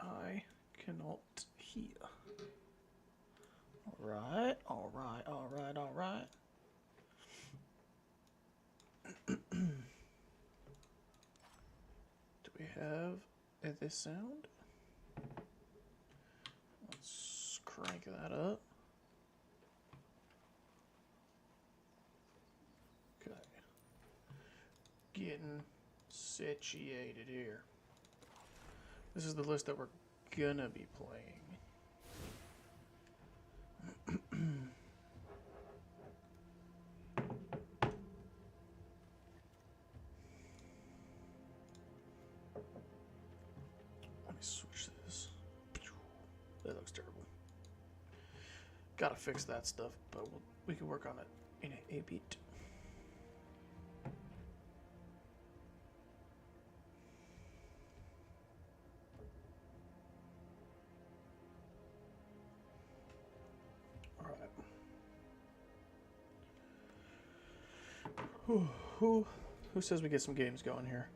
I cannot hear. Alright, alright, alright, alright. Do we have this sound? Let's crank that up. Okay. Getting situated here. This is the list that we're gonna be playing. Let me switch this. That looks terrible. Gotta fix that stuff, but we can work on it in a bit. Alright. Who says we get some games going here?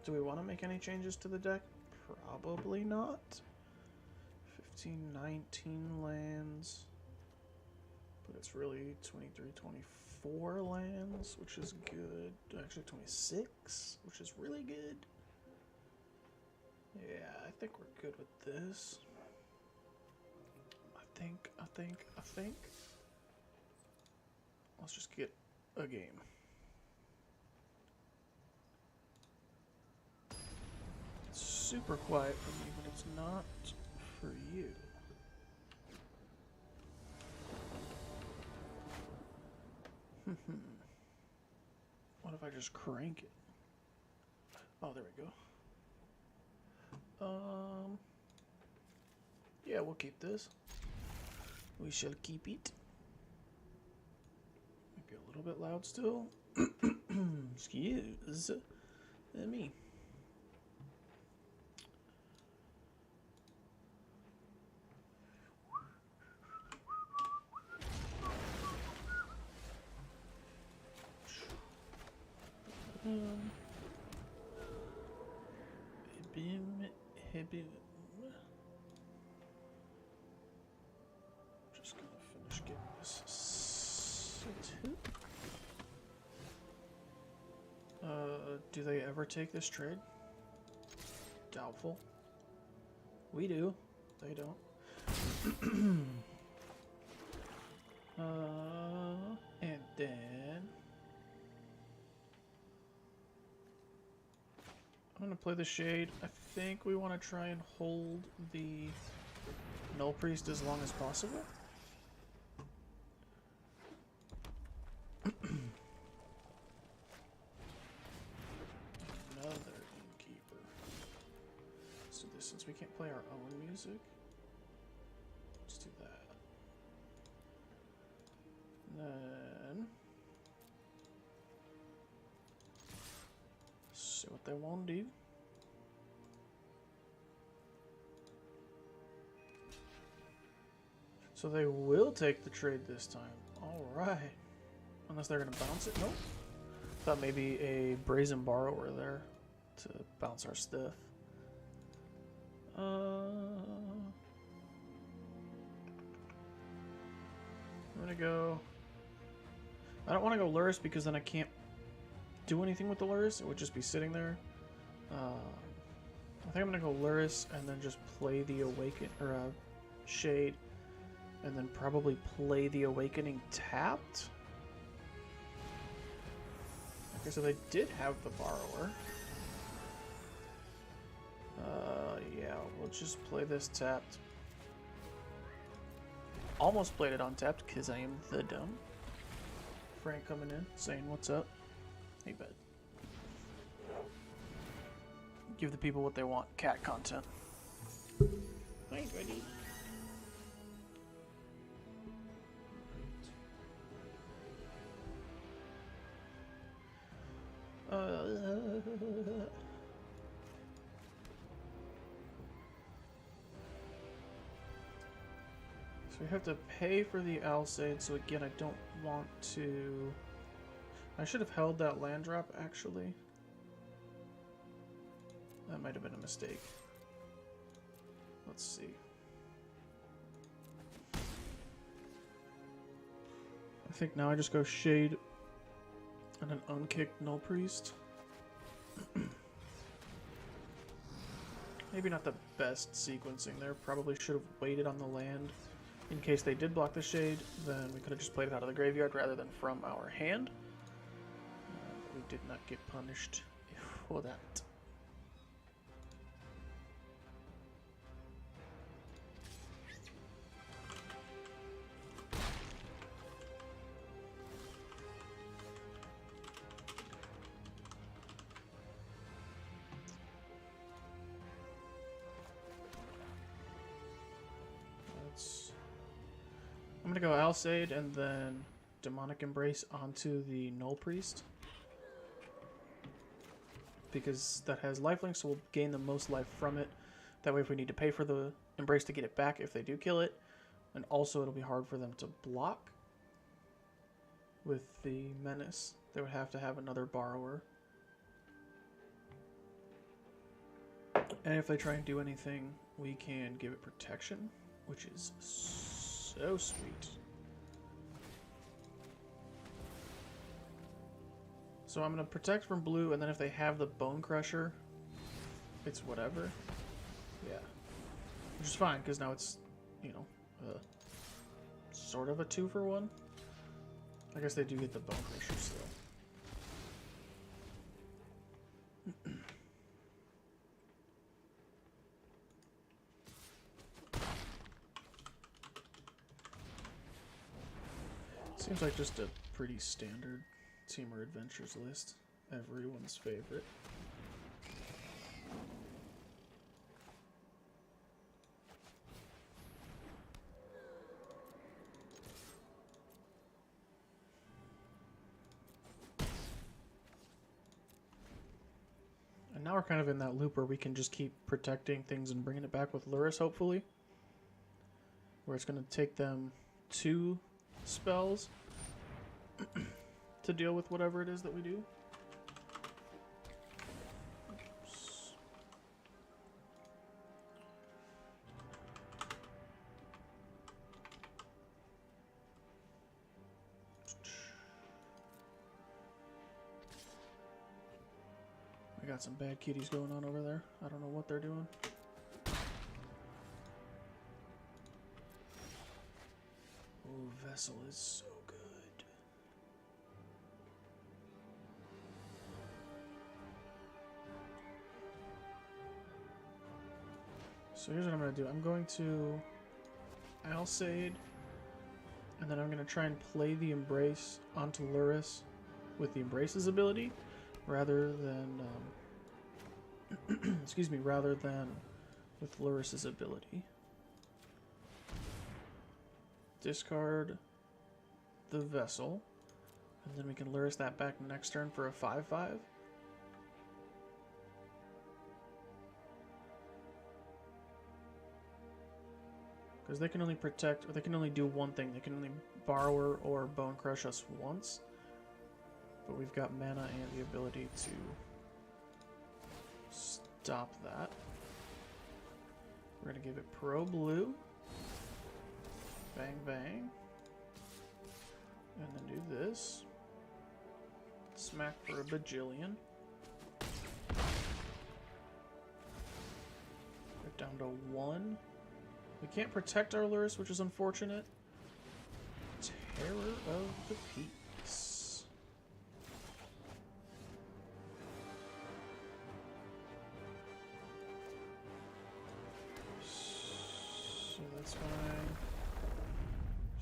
Do we want to make any changes to the deck? Probably not. 15, 19 lands. But it's really 23, 24 lands, which is good. Actually 26, which is really good. Yeah, I think we're good with this. I think. Let's just get a game. It's super quiet for me, but it's not for you. What if I just crank it? Oh, there we go. Yeah, we'll keep this. We shall keep it. Maybe a little bit loud still. Excuse me. Just gonna finish getting this set. Do they ever take this trade? Doubtful. We do. They don't. And then I'm gonna play the Shade. I think we want to try and hold the Null Priest as long as possible. Another Innkeeper. Let's do this since we can't play our own music. Let's do that. And then see what they want to do. So they will take the trade this time. Alright. Unless they're going to bounce it. Nope. Thought maybe a Brazen Borrower there to bounce our stuff. I'm going to go... I don't want to go Lurrus because then I can't do anything with the Lurrus. It would just be sitting there. I think I'm going to go Lurrus and then just play the Awaken... or Shade. And then probably play the Awakening tapped. Okay, so they did have the Borrower. Yeah, we'll just play this tapped. Almost played it untapped because I am the dumb. Frank coming in, saying what's up. Hey, bud. Give the people what they want. Cat content. Hi, buddy. So we have to pay for the Alseid, so again, I don't want to... I should have held that land drop, actually. That might have been a mistake. Let's see. I think now I just go Shade and an unkicked Null Priest. Maybe not the best sequencing there. Probably should have waited on the land in case they did block the Shade. Then we could have just played it out of the graveyard rather than from our hand. We did not get punished for that. I'm gonna go Alseid and then Demonic Embrace onto the Null Priest. Because that has lifelink, so we'll gain the most life from it. That way if we need to pay for the Embrace to get it back if they do kill it. And also it'll be hard for them to block with the Menace. They would have to have another Borrower. And if they try and do anything, we can give it protection, which is so sweet. So I'm going to protect from blue, and then if they have the Bone Crusher, it's whatever. Yeah. Which is fine, because now it's, you know, sort of a 2-for-1. I guess they do get the Bone Crusher still. Seems like just a pretty standard Teamer Adventures list. Everyone's favorite. And now we're kind of in that loop where we can just keep protecting things and bringing it back with Lurrus, hopefully. Where it's going to take them 2 spells to deal with whatever it is that we do. Oops. We got some bad kitties going on over there. I don't know what they're doing. Oh, Vessel is so good. So here's what I'm going to do. I'm going to Alseid, and then I'm going to try and play the Embrace onto Lurrus with the Embrace's ability, rather than, excuse me, rather than with Lurrus's ability. Discard the Vessel, and then we can Lurrus that back next turn for a 5/5. Because they can only protect, or they can only do one thing. They can only Borrower or Bone Crush us once. But we've got mana and the ability to stop that. We're going to give it Pro Blue. Bang, bang. And then do this. Smack for a bajillion. We're down to 1. We can't protect our Lurrus, which is unfortunate. Terror of the Peaks. So that's fine.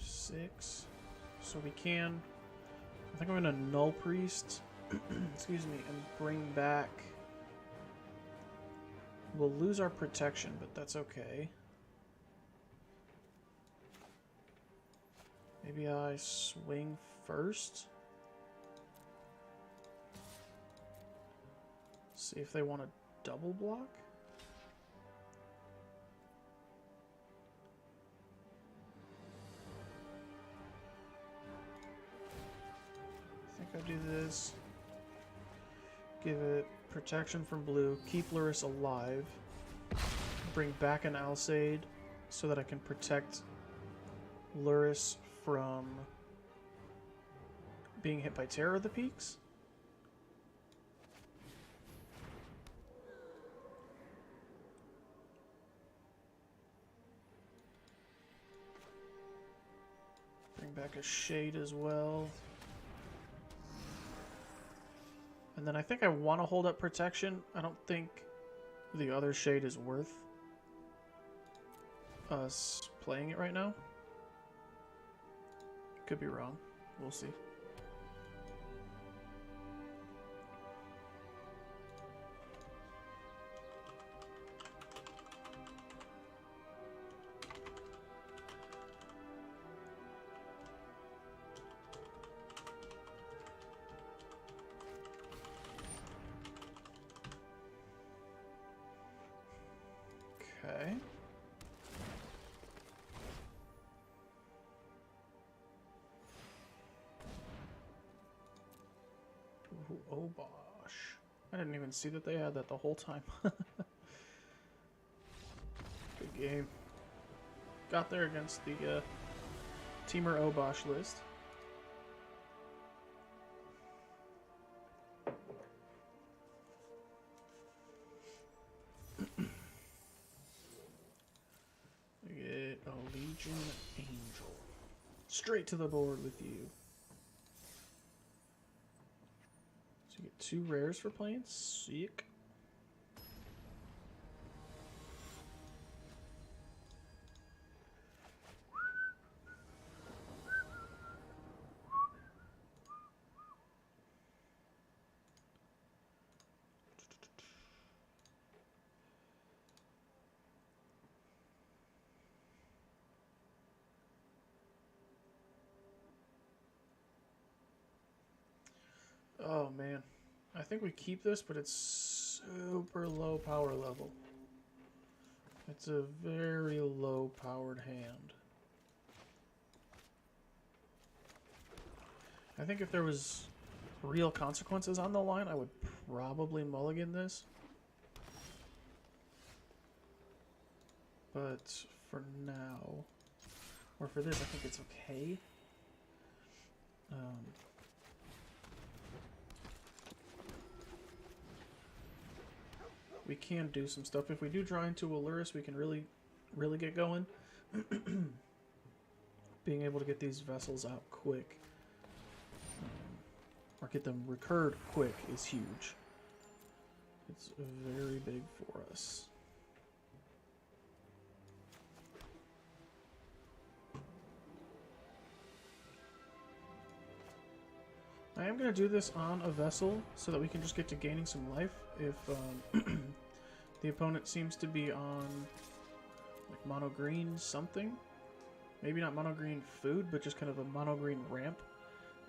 6. So we can... I think I'm going to Null Priest, excuse me, and bring back... We'll lose our protection, but that's okay. Maybe I swing first. See if they want to double block. I think I do this. is give it protection from blue, keep Luris alive, bring back an Alseid so that I can protect Luris from being hit by Terror of the Peaks. Bring back a Shade as well. And then I think I want to hold up protection. I don't think the other Shade is worth us playing it right now. Could be wrong. We'll see. Okay. Ooh, oh gosh. I didn't even see that they had that the whole time. Good game. Got there against the Teamer Obosh list. We get a Legion Angel. Straight to the board with you. So you get 2 rares for playing. Sick. Oh man, I think we keep this, but it's super low power level. It's a very low powered hand. I think if there was real consequences on the line, I would probably mulligan this. But for now, or for this, I think it's okay. We can do some stuff. If we do draw into Luris, we can really get going. Being able to get these vessels out quick, or get them recurred quick, is huge. It's very big for us. I am going to do this on a vessel so that we can just get to gaining some life. If the opponent seems to be on like mono green something, maybe not mono green food, but just kind of a mono green ramp,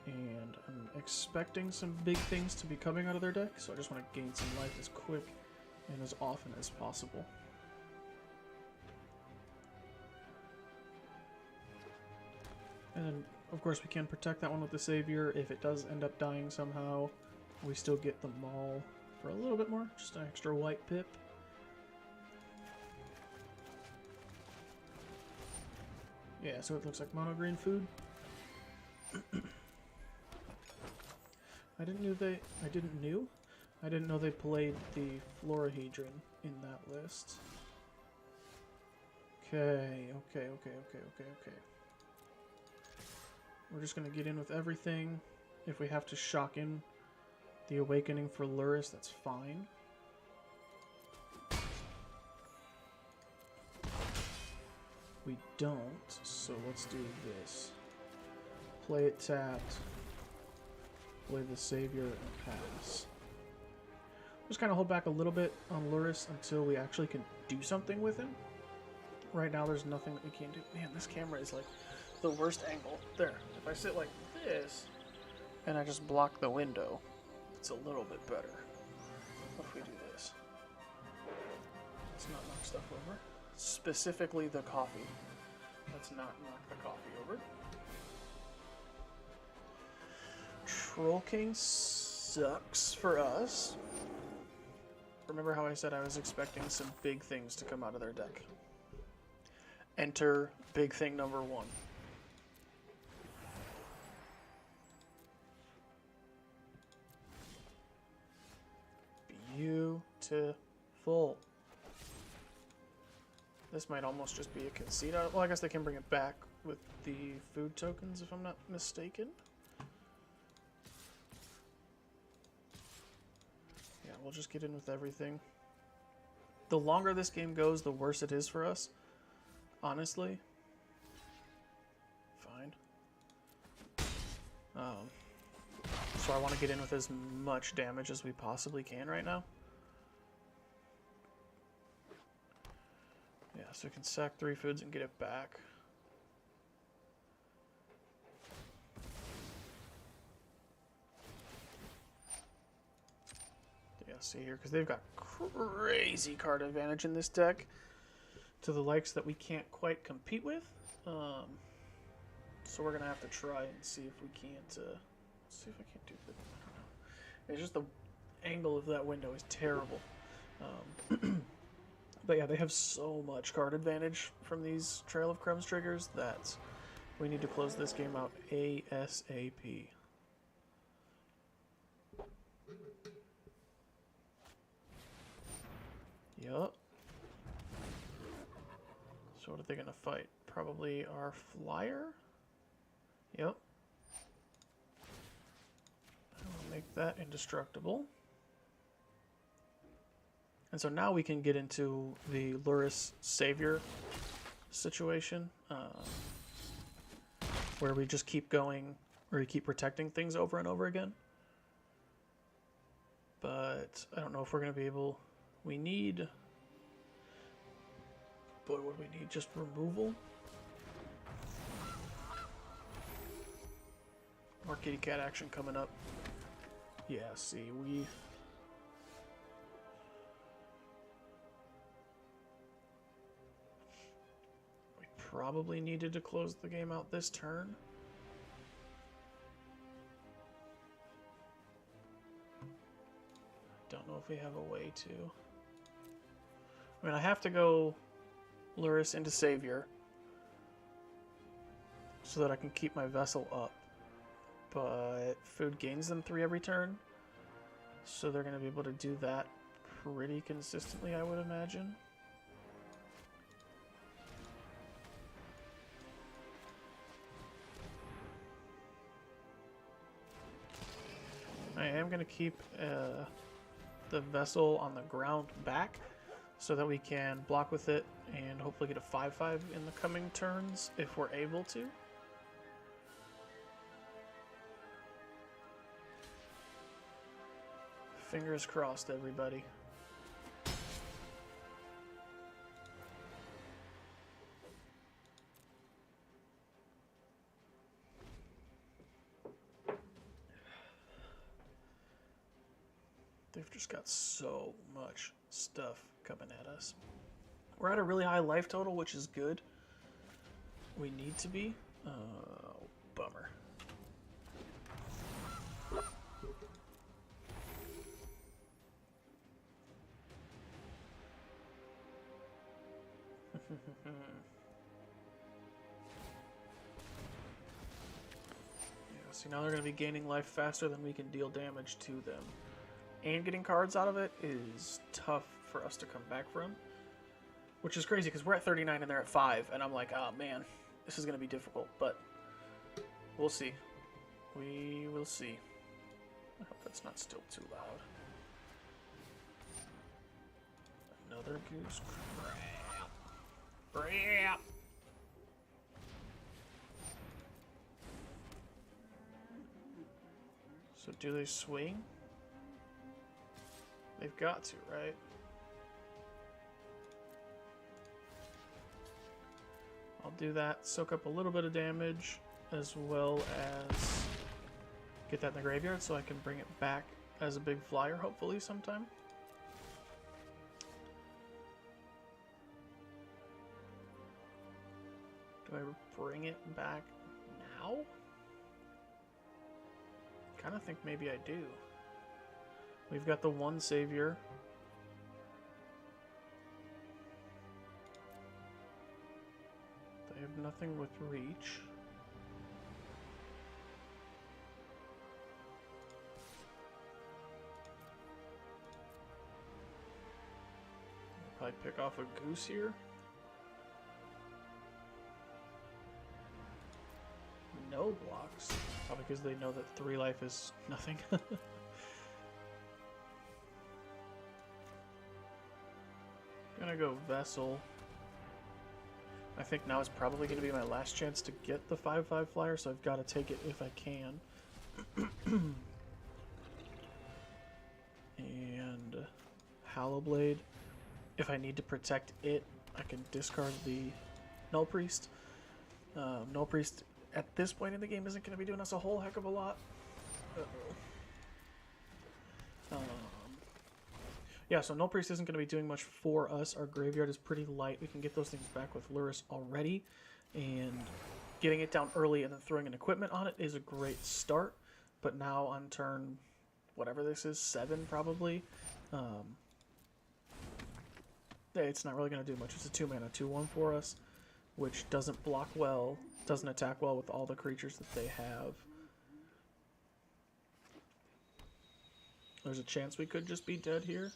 and I'm expecting some big things to be coming out of their deck, so I just want to gain some life as quick and as often as possible. And then, of course, we can protect that one with the Savior. If it does end up dying somehow, we still get the Maul for a little bit more, just an extra white pip. Yeah, so it looks like mono green food. I didn't know they played the Florahedron in that list. Okay. We're just gonna get in with everything. If we have to shock in the Awakening for Luris, that's fine. We don't, so let's do this. Play it tapped. Play the Savior and pass. Just kind of hold back a little bit on Luris until we actually can do something with him. Right now there's nothing that we can do. Man, this camera is like the worst angle. There. If I sit like this and I just block the window, it's a little bit better. What if we do this? Let's not knock stuff over. Specifically the coffee. Let's not knock the coffee over. Troll King sucks for us. Remember how I said I was expecting some big things to come out of their deck? Enter big thing number 1. Beautiful. This might almost just be a conceit. Well, I guess they can bring it back with the food tokens, if I'm not mistaken. Yeah, we'll just get in with everything. The longer this game goes, the worse it is for us. Honestly. Fine. So I want to get in with as much damage as we possibly can right now. Yeah, so we can sack 3 foods and get it back. Yeah, see here, because they've got crazy card advantage in this deck to the likes that we can't quite compete with. So we're gonna have to try and see if we can't. See if I can't do that. I don't know. It's just the angle of that window is terrible. But yeah, they have so much card advantage from these Trail of Crumbs triggers that we need to close this game out ASAP. Yup. So what are they going to fight? Probably our flyer? Yep. I will make that indestructible. And so now we can get into the Lurrus Savior situation, where we just keep going, where we keep protecting things over and over again. But I don't know if we're going to be able... We need... Boy, what do we need? Just removal? More kitty cat action coming up. Yeah, see, we probably needed to close the game out this turn. Don't know if we have a way to. I mean, I have to go Lurrus into Savior so that I can keep my vessel up. But food gains them 3 every turn, so they're going to be able to do that pretty consistently, I would imagine. I am going to keep the vessel on the ground back so that we can block with it and hopefully get a 5/5 in the coming turns if we're able to. Fingers crossed, everybody. They've just got so much stuff coming at us. We're at a really high life total, which is good. We need to be. Bummer. Yeah, see, now they're going to be gaining life faster than we can deal damage to them. And getting cards out of it is tough for us to come back from. Which is crazy, because we're at 39 and they're at 5, and I'm like, oh man, this is going to be difficult, but we'll see. We will see. I hope that's not still too loud. Another goose. Crap. So do they swing? They've got to, right? I'll do that, soak up a little bit of damage, as well as get that in the graveyard so I can bring it back as a big flyer, hopefully, sometime. Do I bring it back now? Kind of think maybe I do. We've got the one savior. They have nothing with reach. Probably pick off a goose here. No blocks. Probably because they know that 3 life is nothing. Gonna go Vessel. I think now is probably going to be my last chance to get the 5/5 flyer, so I've got to take it if I can. And Hallowblade. If I need to protect it, I can discard the Null Priest. Null Priest at this point in the game isn't going to be doing us a whole heck of a lot. Yeah, so Null Priest isn't going to be doing much for us. Our graveyard is pretty light. We can get those things back with Luris already. And getting it down early and then throwing an equipment on it is a great start. But now on turn, whatever this is, 7 probably, it's not really going to do much. It's a 2-mana 2/1 for us, which doesn't block well, doesn't attack well with all the creatures that they have. There's a chance we could just be dead here,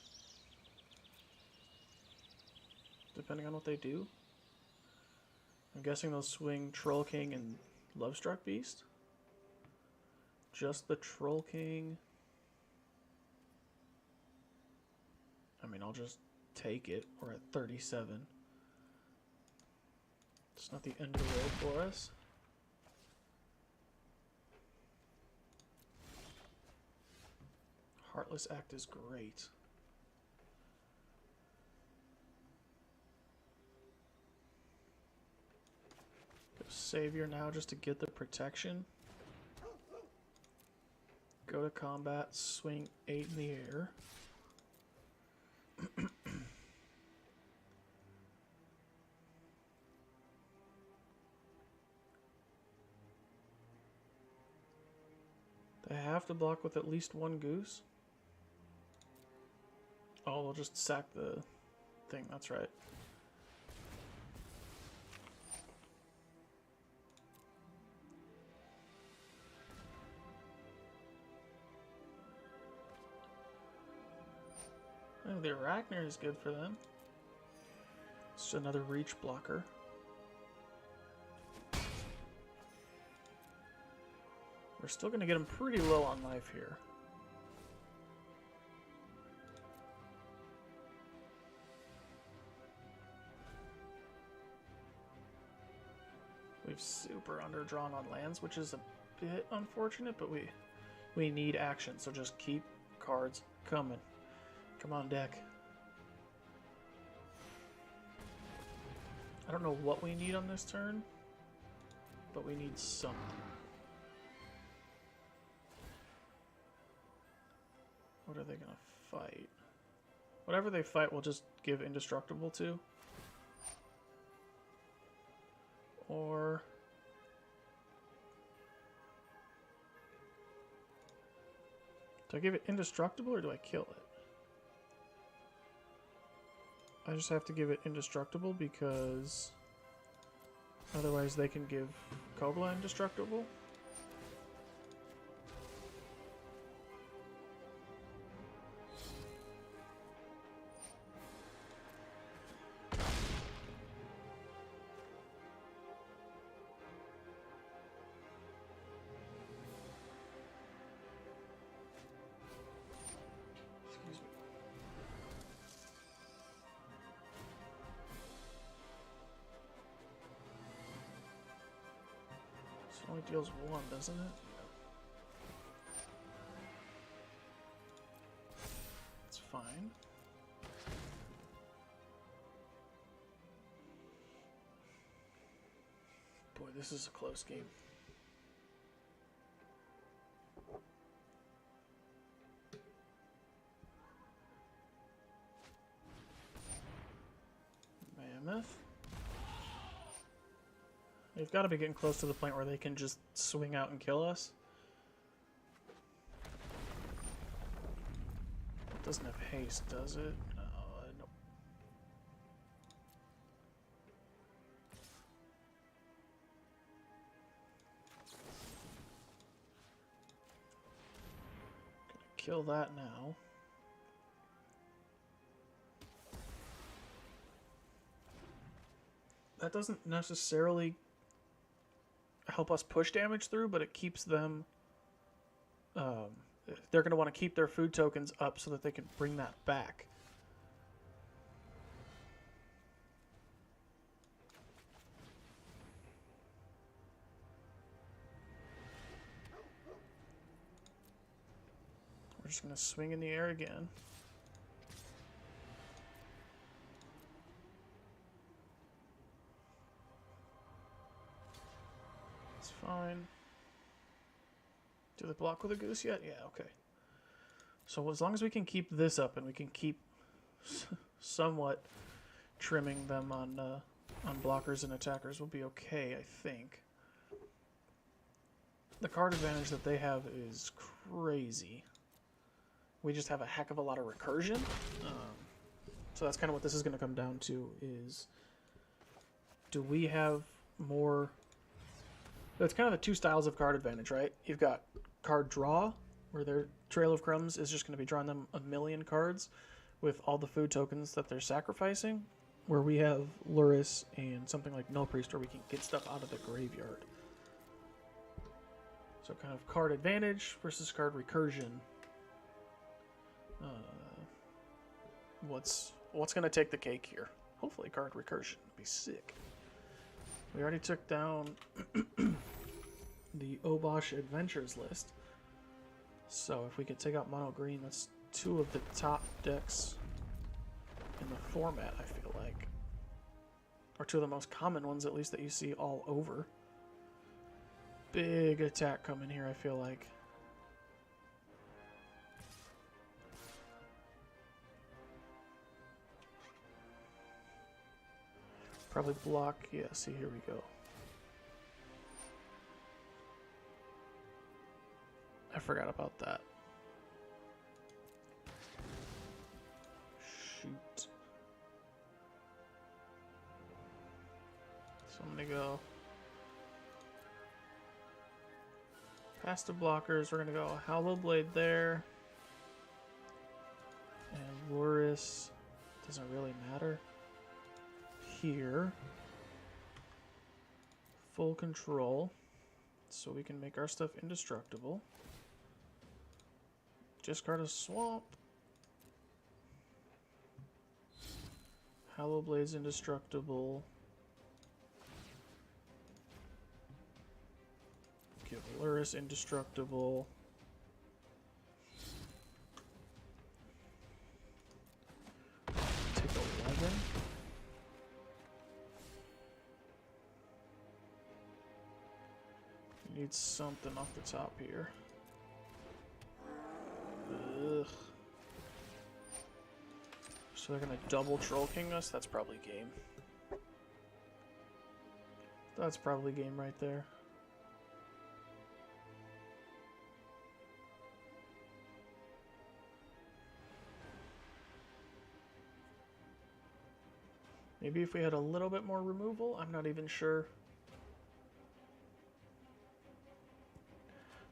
depending on what they do. I'm guessing they'll swing Troll King and Lovestruck Beast. Just the Troll King. I mean, I'll just take it. We're at 37. It's not the end of the road for us. Heartless Act is great. Go Savior now just to get the protection. Go to combat, swing 8 in the air. They have to block with at least 1 goose. Oh, they'll just sack the thing, that's right. Oh, the Arachnir is good for them. It's just another reach blocker. We're still going to get them pretty low on life here. We've super underdrawn on lands, which is a bit unfortunate, but we need action, so just keep cards coming. Come on, deck. I don't know what we need on this turn, but we need something. What are they going to fight? Whatever they fight, we'll just give Indestructible to. Or... do I give it Indestructible or do I kill it? I just have to give it Indestructible because otherwise they can give Kogla Indestructible. It only deals 1, doesn't it? It's fine. Boy, this is a close game. Mammoth. They've got to be getting close to the point where they can just swing out and kill us. Doesn't have haste, does it? Nope. Gonna kill that now. That doesn't necessarily help us push damage through, but it keeps them... they're going to want to keep their food tokens up so that they can bring that back. We're just going to swing in the air again. It's fine. Do they block with a goose yet? Yeah, okay. So as long as we can keep this up and we can keep somewhat trimming them on blockers and attackers, we'll be okay, I think. The card advantage that they have is crazy. We just have a heck of a lot of recursion. So that's kind of what this is going to come down to is, do we have more... It's kind of the two styles of card advantage, right? You've got card draw, where their Trail of Crumbs is just going to be drawing them a million cards with all the food tokens that they're sacrificing, where we have Luris and something like Null Priest where we can get stuff out of the graveyard. So kind of card advantage versus card recursion. What's going to take the cake here? Hopefully card recursion would be sick. We already took down the Obosh Adventures list. So if we could take out mono green, that's two of the top decks in the format, I feel like. Or two of the most common ones, at least, that you see all over. Big attack coming here, I feel like. Probably block. Yeah, see, here we go. I forgot about that. Shoot. So I'm gonna go past the blockers. We're gonna go Hollow Blade there. And Luris doesn't really matter. Here. Full control. So we can make our stuff indestructible. Discard a swamp. Hollow Blade's indestructible. Give Luris indestructible. Take 11. Need something off the top here. Ugh. So they're gonna double Troll King us? That's probably game. That's probably game right there. Maybe if we had a little bit more removal, I'm not even sure.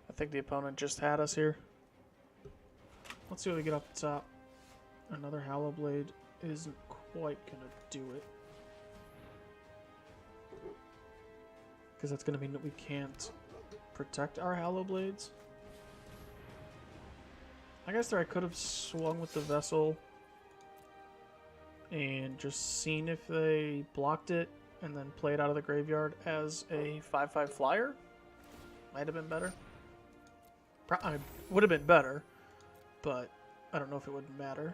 I think the opponent just had us here. Let's see what we get off the top. Another Hollow Blade isn't quite gonna do it. Because that's gonna mean that we can't protect our Hollow Blades. I guess there I could have swung with the Vessel and just seen if they blocked it and then played out of the graveyard as a 5/5 flyer. Might have been better. I would have been better, but I don't know if it would matter.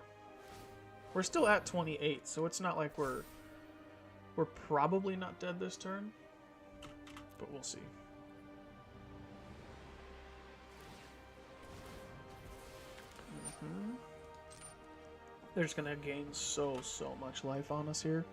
We're still at 28, so it's not like we're probably not dead this turn, but we'll see. They're just gonna gain so much life on us here.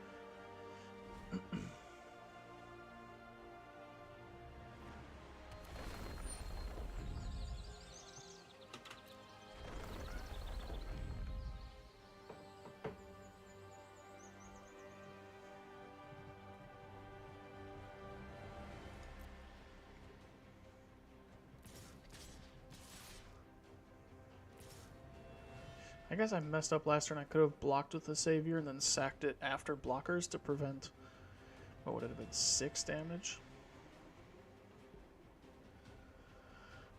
I guess I messed up last turn. I could have blocked with the Savior and then sacked it after blockers to prevent, what would it have been, 6 damage?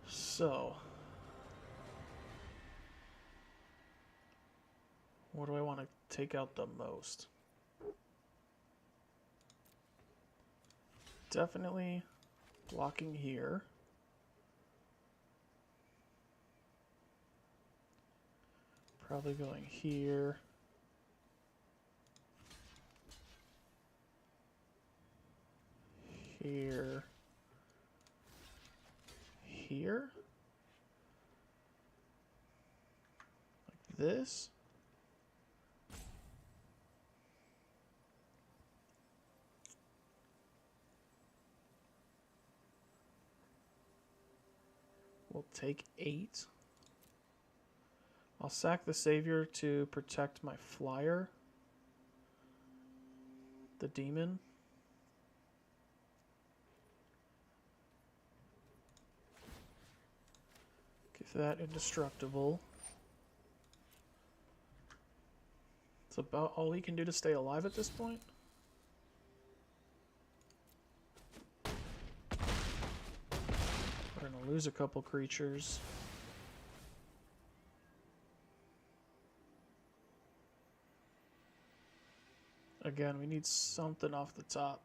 So, what do I want to take out the most? Definitely blocking here. Probably going here. Here. Here. Like this. We'll take 8. I'll sack the Savior to protect my flyer. The demon. Give that indestructible. It's about all he can do to stay alive at this point. We're gonna lose a couple creatures. Again, we need something off the top.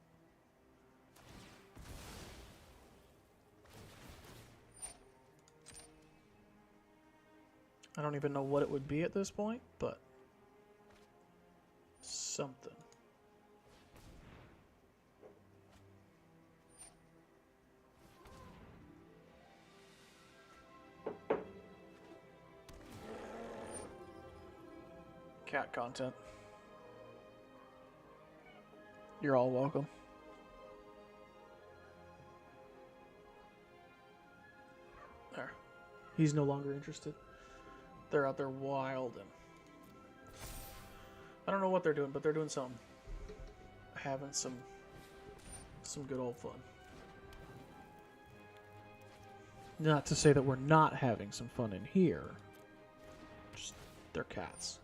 I don't even know what it would be at this point, but something. Cat content. You're all welcome. There. He's no longer interested. They're out there wilding. I don't know what they're doing, but they're doing something. Having some good old fun. Not to say that we're not having some fun in here. Just, they're cats.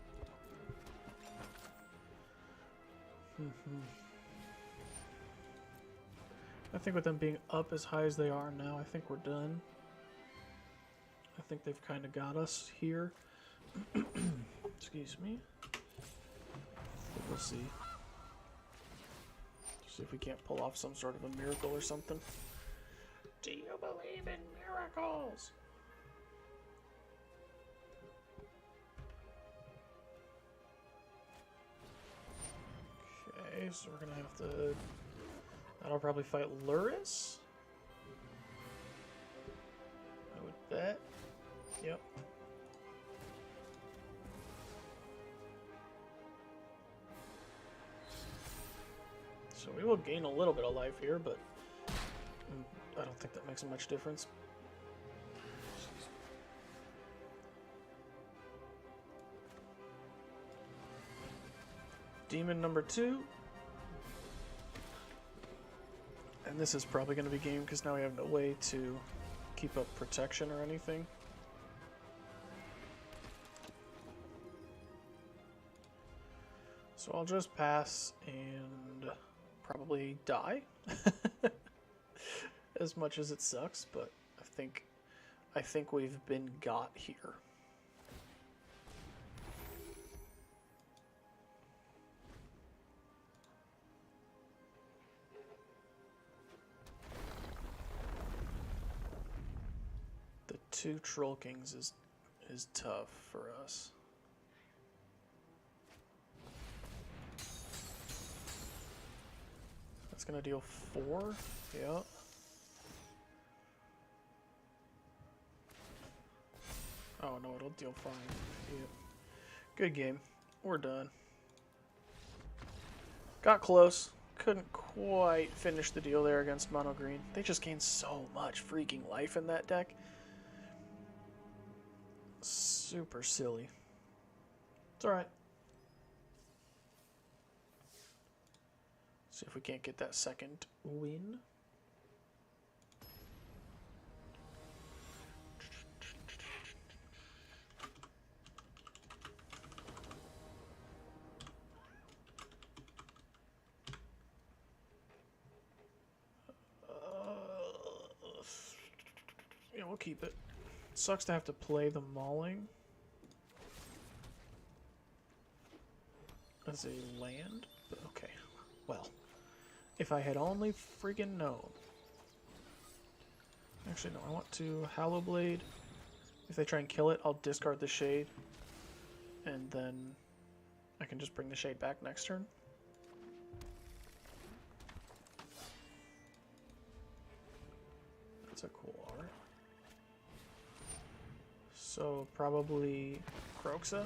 I think with them being up as high as they are now, I think we're done. I think they've kind of got us here. Excuse me. We'll see. See if we can't pull off some sort of a miracle or something. Do you believe in miracles? Okay, so we're gonna have to... That'll probably fight Luris. I would bet. Yep. So we will gain a little bit of life here, but I don't think that makes much difference. Demon number 2. And this is probably going to be game because now we have no way to keep up protection or anything. So I'll just pass and probably die. As much as it sucks, but I think we've been got here. The 2 Troll Kings is tough for us. That's gonna deal 4. Yep. Oh no, it'll deal 5. Yep. Good game. We're done. Got close. Couldn't quite finish the deal there against Mono Green. They just gained so much freaking life in that deck. Super silly. It's alright. See if we can't get that second win. we'll keep it. Sucks to have to play the Mauling as a land, but okay. Well, if I had only freaking known. Actually, no, I want to Hallowblade. If they try and kill it, I'll discard the Shade, and then I can just bring the Shade back next turn. That's a cool art. So probably Kroxa.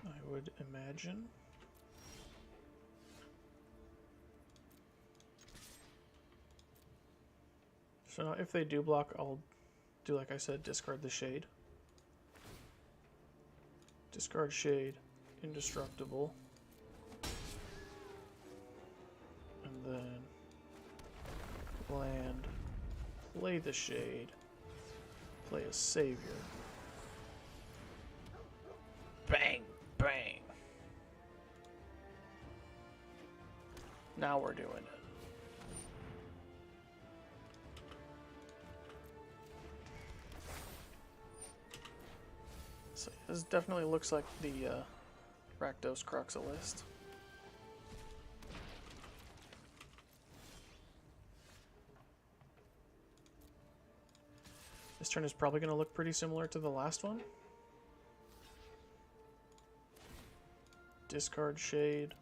I would imagine. So now if they do block, I'll do like I said, discard the Shade. Discard Shade, indestructible. And then land, play the Shade, play a Savior. Bang, bang. Now we're doing it. So this definitely looks like the Rakdos Kroxa list. This turn is probably going to look pretty similar to the last one. Discard Shade.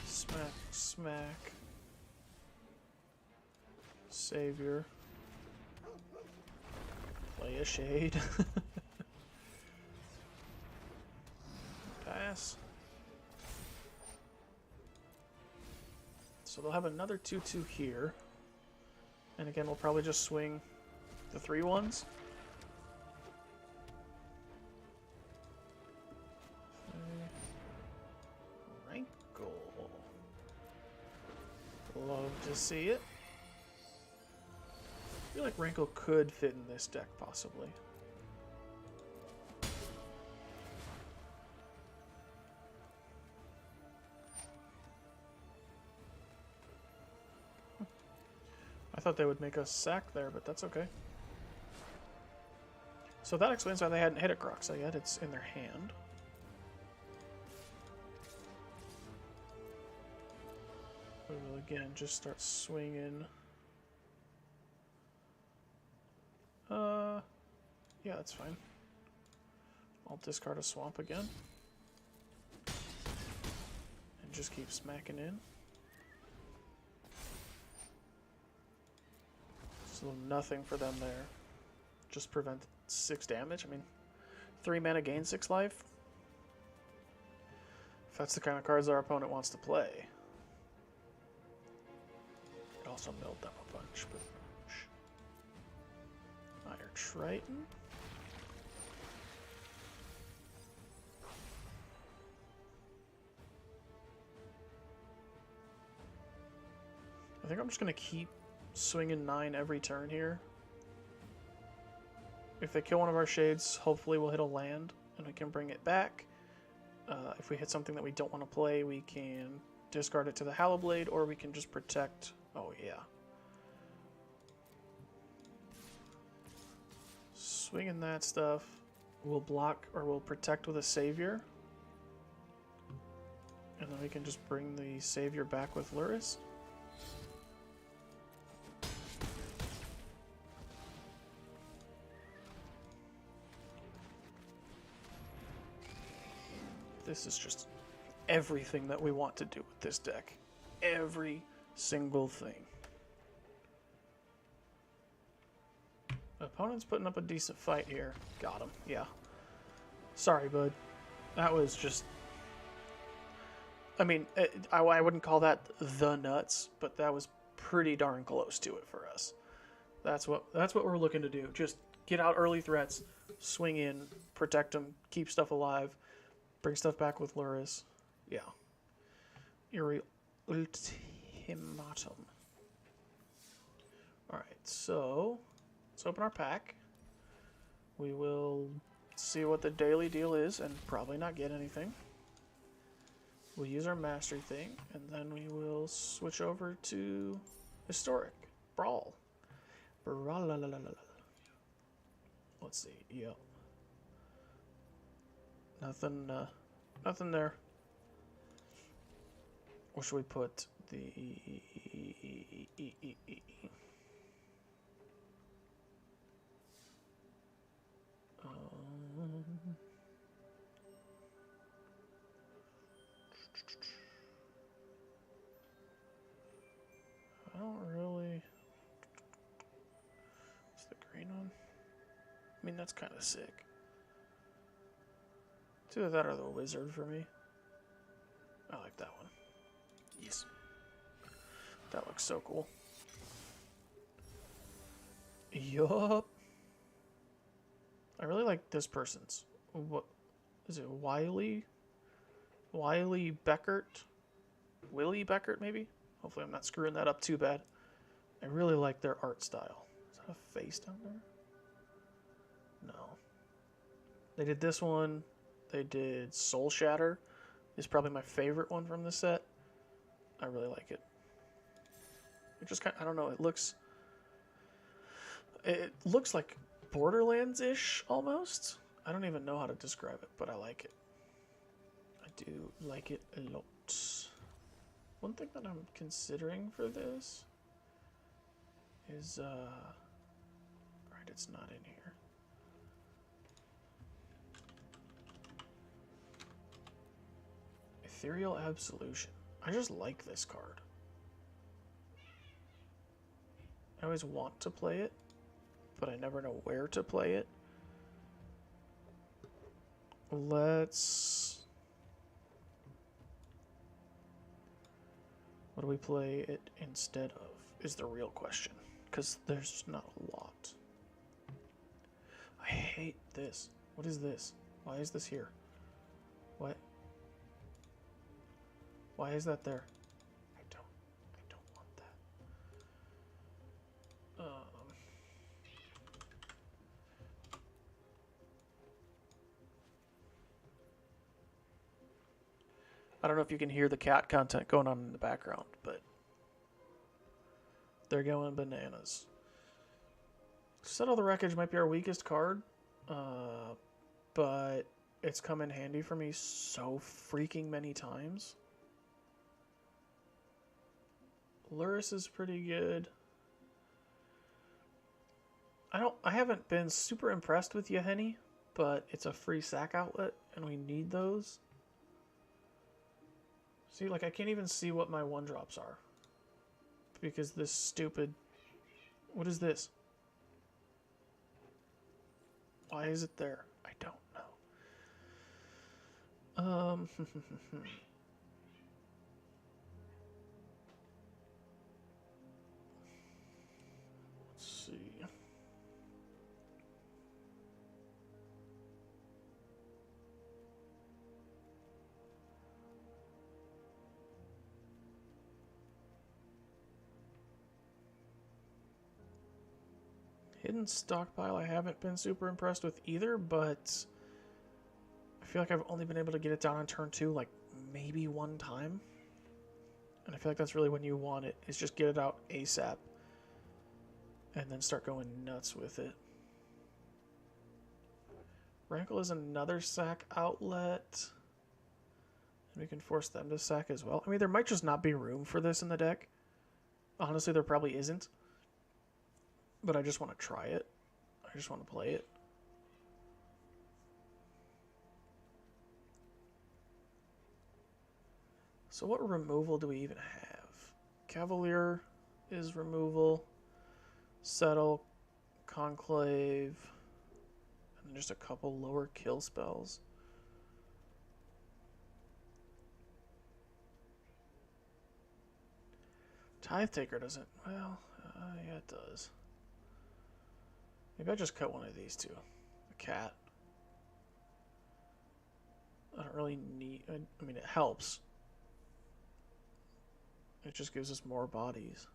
Smack, smack. Savior. Play a Shade. Pass. So they'll have another 2/2 here. And again, we'll probably just swing the 3/1s. Rankle. Love to see it. I feel like Rankle could fit in this deck, possibly. I thought they would make us sack there, but that's okay. So that explains why they hadn't hit a Kroxa yet. It's in their hand. We will again just start swinging. Yeah, that's fine. I'll discard a Swamp again. And just keep smacking in. So nothing for them there. Just prevent 6 damage. I mean, 3 mana gain 6 life. If that's the kind of cards our opponent wants to play. It also milled them a bunch, but Fire Triton. I think I'm just going to keep swinging 9 every turn here. If they kill one of our Shades, hopefully we'll hit a land and we can bring it back. If we hit something that we don't want to play, we can discard it to the Hallowblade, or we can just protect. Oh yeah. Swinging that stuff. We'll block, or we'll protect with a Savior. And then we can just bring the Savior back with Lurrus. This is just everything that we want to do with this deck. Every single thing. Opponent's putting up a decent fight here. Got him, yeah. Sorry, bud. That was just... I mean, I wouldn't call that the nuts, but that was pretty darn close to it for us. That's what we're looking to do. Just get out early threats, swing in, protect them, keep stuff alive, bring stuff back with Lurrus. Yeah. Eerie Ultimatum. Alright, so let's open our pack. We will see what the daily deal is and probably not get anything. We'll use our mastery thing, and then we will switch over to Historic Brawl. Let's see. Yep. Nothing. Nothing there. Or should we put the? I don't really. What's the green one? I mean, that's kind of sick. It's either that or the wizard for me. I like that one. Yes. That looks so cool. Yup. I really like this person's. What is it? Wiley Beckert? Willie Beckert, maybe? Hopefully I'm not screwing that up too bad. I really like their art style. Is that a face down there? No. They did this one. They did Soul Shatter. It's probably my favorite one from the set. I really like it. It just kind of, I don't know, it looks like Borderlands-ish almost. I don't even know how to describe it, but I like it. I do like it a lot. One thing that I'm considering for this is, alright, it's not in here. Ethereal Absolution. I just like this card. I always want to play it, but I never know where to play it. Let's... What do we play it instead of, is the real question. Because there's not a lot. I hate this. What is this? Why is this here? What? Why is that there? I don't want that. I don't know if you can hear the cat content going on in the background, but they're going bananas. Settle the Wreckage might be our weakest card, but it's come in handy for me so freaking many times. Luris is pretty good. I haven't been super impressed with Yahenni, but it's a free sack outlet, and we need those. See, like, I can't even see what my 1-drops are. Because this stupid... What is this? Why is it there? I don't know. Let's see. Hidden Stockpile I haven't been super impressed with either, but I feel like I've only been able to get it down on turn 2 like maybe one time. And I feel like that's really when you want it, is just get it out ASAP. And then start going nuts with it. Rankle is another sack outlet. And we can force them to sack as well. I mean, there might just not be room for this in the deck. Honestly, there probably isn't. But I just want to try it. I just want to play it. So what removal do we even have? Cavalier is removal. Settle. Conclave. And then just a couple lower kill spells. Tithe Taker doesn't... Well, yeah, it does. Maybe I just cut one of these two. A cat. I don't really need... I mean, it helps. It just gives us more bodies.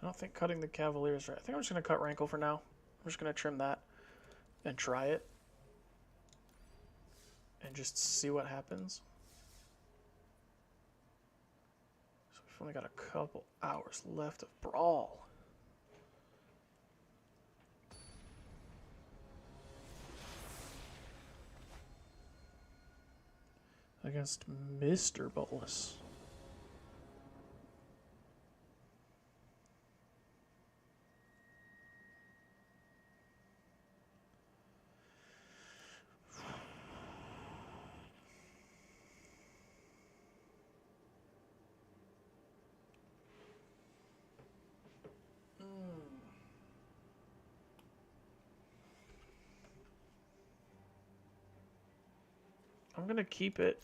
I don't think cutting the Cavalier is right. I think I'm just going to cut Rankle for now. I'm just going to trim that and try it. And just see what happens. So we've only got a couple hours left of Brawl. Against Mr. Bolus. I'm going to keep it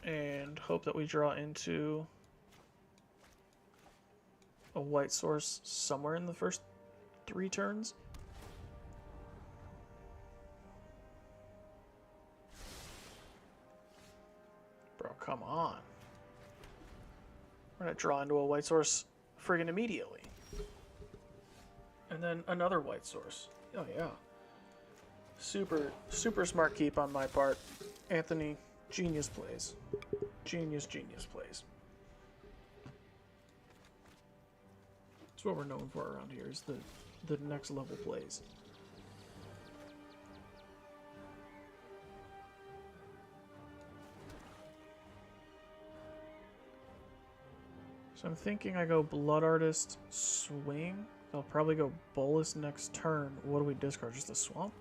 and hope that we draw into a white source somewhere in the first 3 turns. Bro, come on. We're going to draw into a white source friggin' immediately. And then another white source. Oh, yeah. Super, super smart keep on my part. Anthony, genius plays. Genius plays. That's what we're known for around here, is the next level plays. So I'm thinking I go Blood Artist, swing. I'll probably go Bolus next turn. What do we discard? Just a swamp?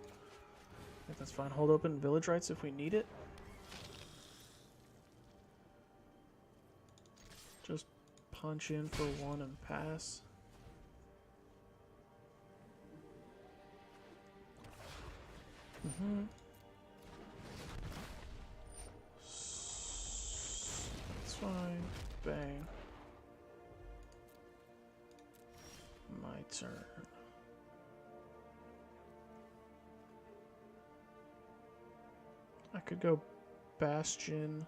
I think that's fine. Hold open Village Rites if we need it. Just punch in for 1 and pass. That's fine. Bang. My turn. I could go Bastion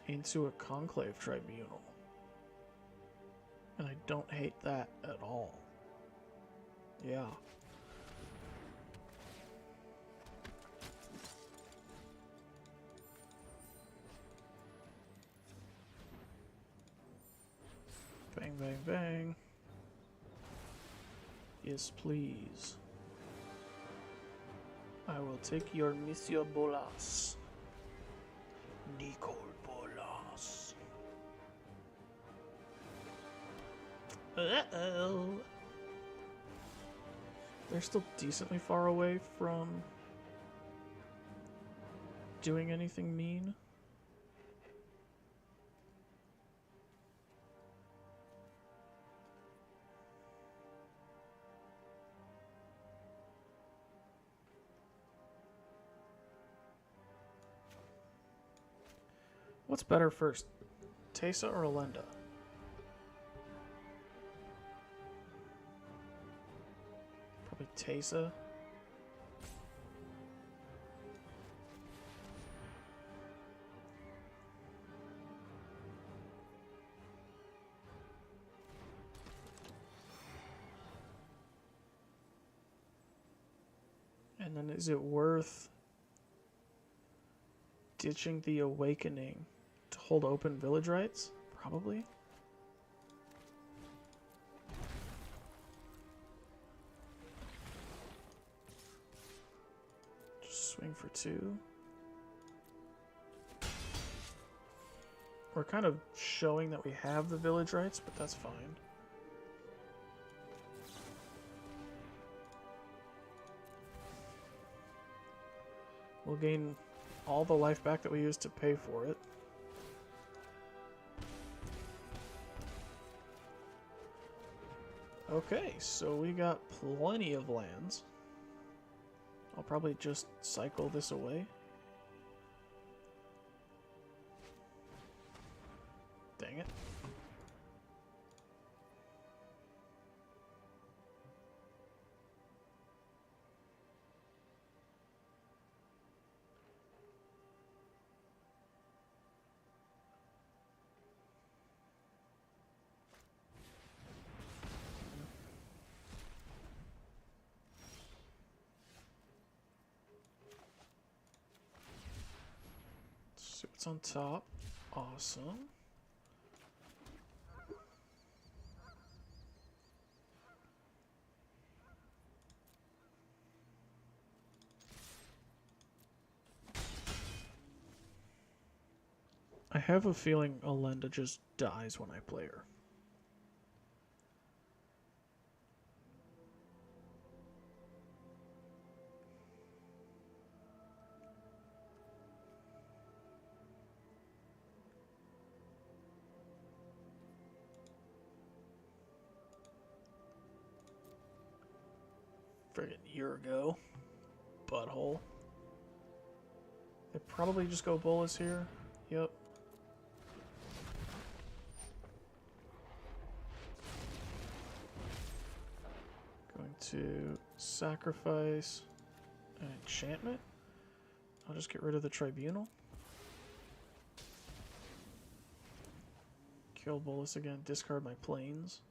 into a Conclave Tribunal. And I don't hate that at all. Yeah. Bang, bang, bang. Yes, please. I will take your Monsieur Bolas. Nicole Bolas. Uh-oh. They're still decently far away from doing anything mean. What's better first, Teysa or Elenda? Probably Teysa. And then is it worth ditching the Awakening to hold open Village Rites? Probably. Just swing for 2. We're kind of showing that we have the Village Rites, but that's fine. We'll gain all the life back that we used to pay for it. Okay, so we got plenty of lands. I'll probably just cycle this away. Dang it. That's on top. Awesome. I have a feeling Alenda just dies when I play her. Friggin' year ago. Butthole. They probably just go Bolas here. Yep. Going to sacrifice an enchantment. I'll just get rid of the Tribunal. Kill Bolas again. Discard my planes.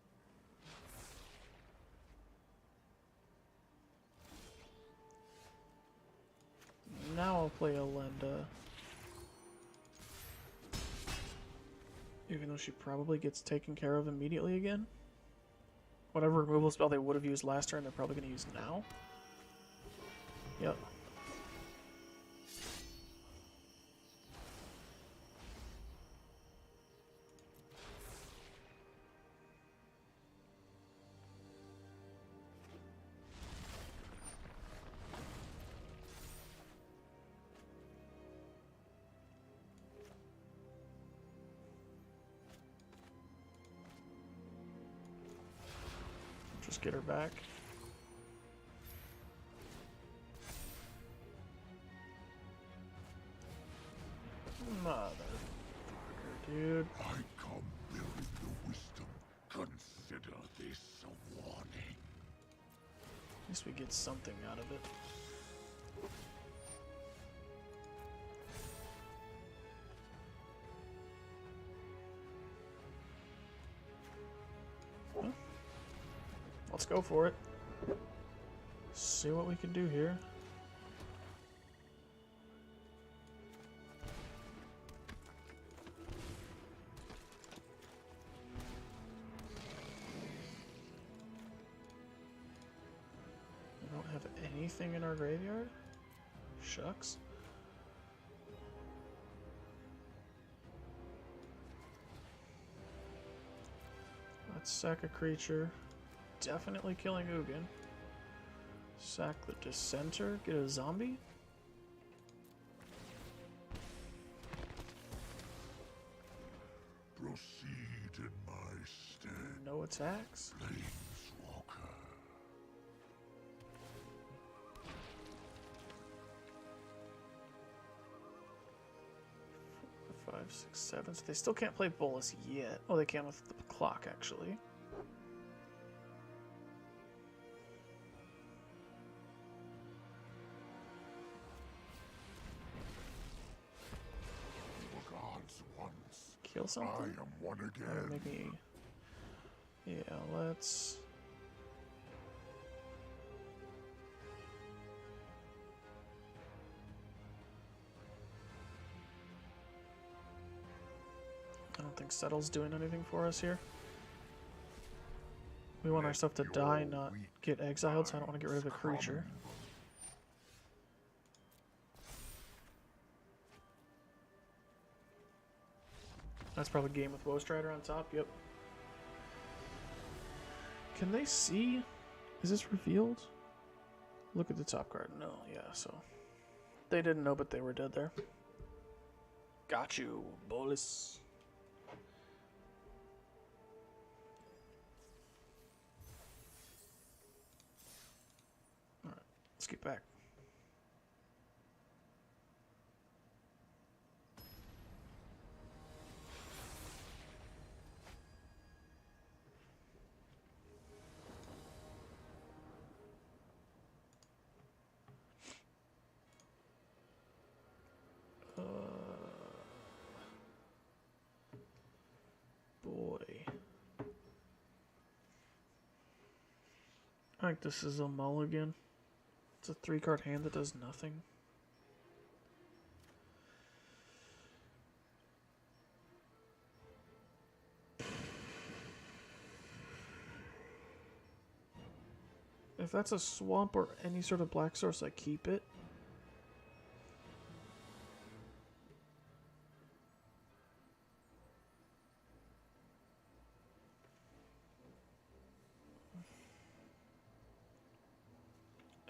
Now I'll play Alenda. Even though she probably gets taken care of immediately again. Whatever removal spell they would have used last turn, they're probably going to use now. Yep. Just get her back. Motherfucker, dude. I come bearing the wisdom. Consider this a warning. At least we get something out of it. Huh? Let's go for it. See what we can do here. We don't have anything in our graveyard? Shucks. Let's sack a creature. Definitely killing Ugin. Sack the Dissenter. Get a zombie. Proceed in my stead. No attacks. Planeswalker. 5, 6, 7. So they still can't play Bolas yet. Oh, they can with the clock, actually. Gods once. Kill something? I am one again. Maybe. Yeah, let's. I don't think Settle's doing anything for us here. We want our stuff to die, not get exiled, so I don't want to get rid of a creature. That's probably game with Woe Strider on top, yep. Can they see? Is this revealed? Look at the top card. No, yeah, so. They didn't know, but they were dead there. Got you, Bolas. Alright, let's get back. Boy. I think this is a mulligan. It's a 3-card hand that does nothing. If that's a swamp or any sort of black source, I keep it.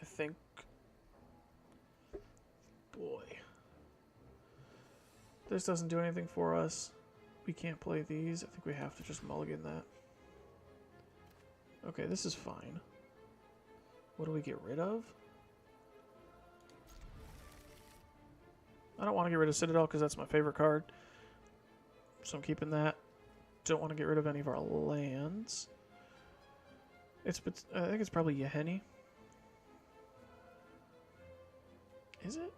I think... Boy. This doesn't do anything for us. We can't play these. I think we have to just mulligan that. Okay, this is fine. What do we get rid of? I don't want to get rid of Citadel because that's my favorite card. So I'm keeping that. Don't want to get rid of any of our lands. I think it's probably Yeheni. Is it?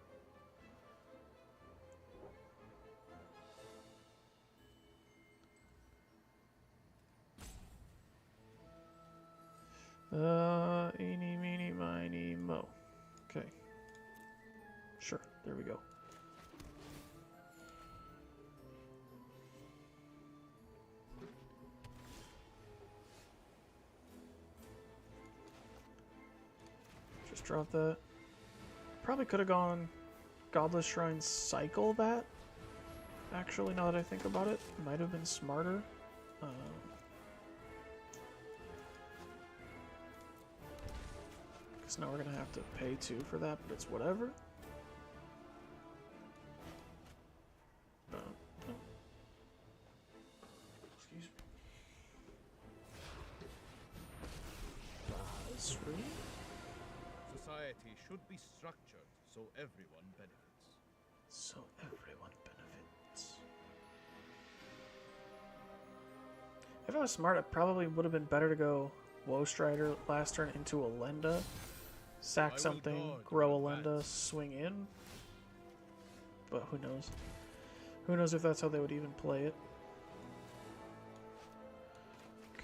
Eeny, meeny, miny, mo. Okay. Sure, there we go. Just drop that. Probably could have gone Godless Shrine Cycle that. Actually, now that I think about it, might have been smarter. Because now we're going to have to pay 2 for that, but it's whatever. Excuse me. Basri? Society should be structured so everyone benefits. So everyone benefits. If I was smart, it probably would have been better to go Woe Strider last turn into a Lenda. Sack something, grow a Lenda, swing in. But who knows? Who knows if that's how they would even play it.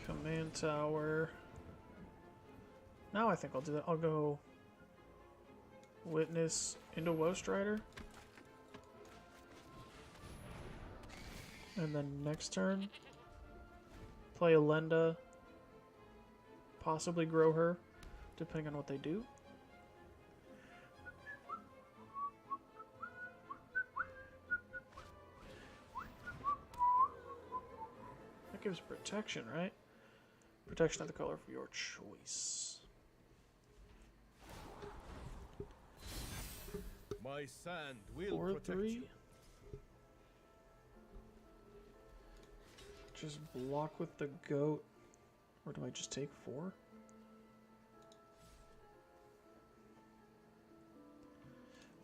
Command Tower. Now I think I'll do that. I'll go Witness into Woe Strider. And then next turn, play a Lenda. Possibly grow her, depending on what they do. That gives protection, right? Protection of the color of your choice. My sand will protect 4/3. you. Just block with the goat. Or do I just take 4?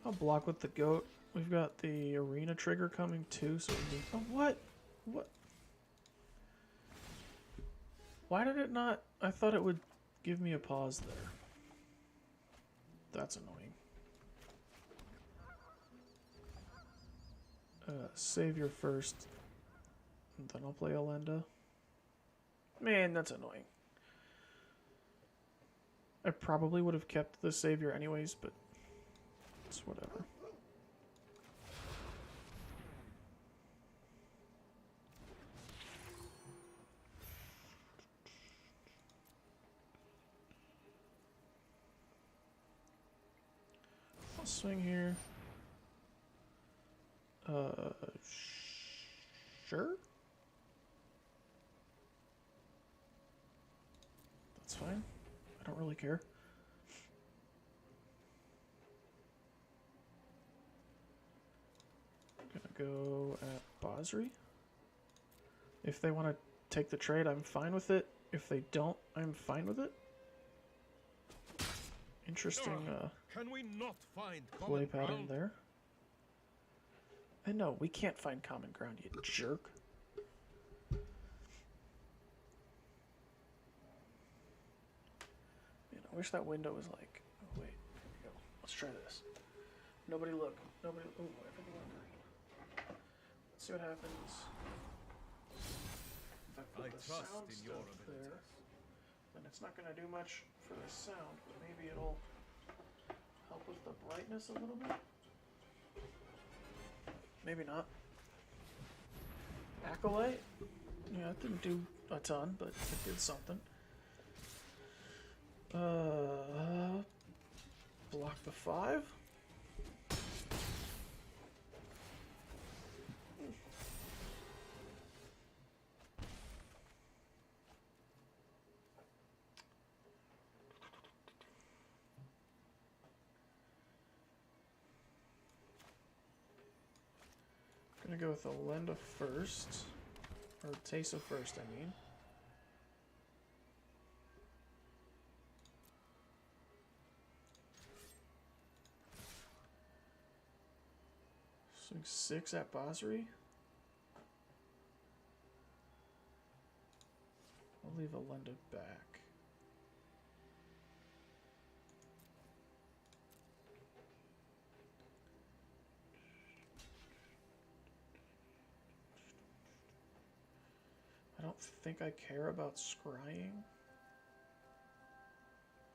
I'll block with the goat. We've got the arena trigger coming too, so we need... Oh, what? What? Why did it not... I thought it would give me a pause there. That's annoying. Savior first. And then I'll play Elenda. Man, that's annoying. I probably would have kept the Savior anyways, but it's whatever. I'll swing here. Sure? That's fine. I don't really care. Gonna go at Basri. If they want to take the trade, I'm fine with it. If they don't, I'm fine with it. Interesting Can we not find play common pattern ground? there. And no, we can't find common ground, you jerk. Man, I wish that window was like... Oh, wait. Here we go. Let's try this. Nobody look. Nobody... Ooh, everything went green. Let's see what happens. If I put I the trust sound in your stuff there, abilities. then it's not going to do much for the sound, but maybe it'll help with the brightness a little bit. Maybe not. Acolyte? Yeah, it didn't do a ton, but it did something. Block the 5. Gonna go with Elenda first, or Tesa first, I mean. Swing 6 at Basri. I'll leave Elenda back. I don't think I care about scrying.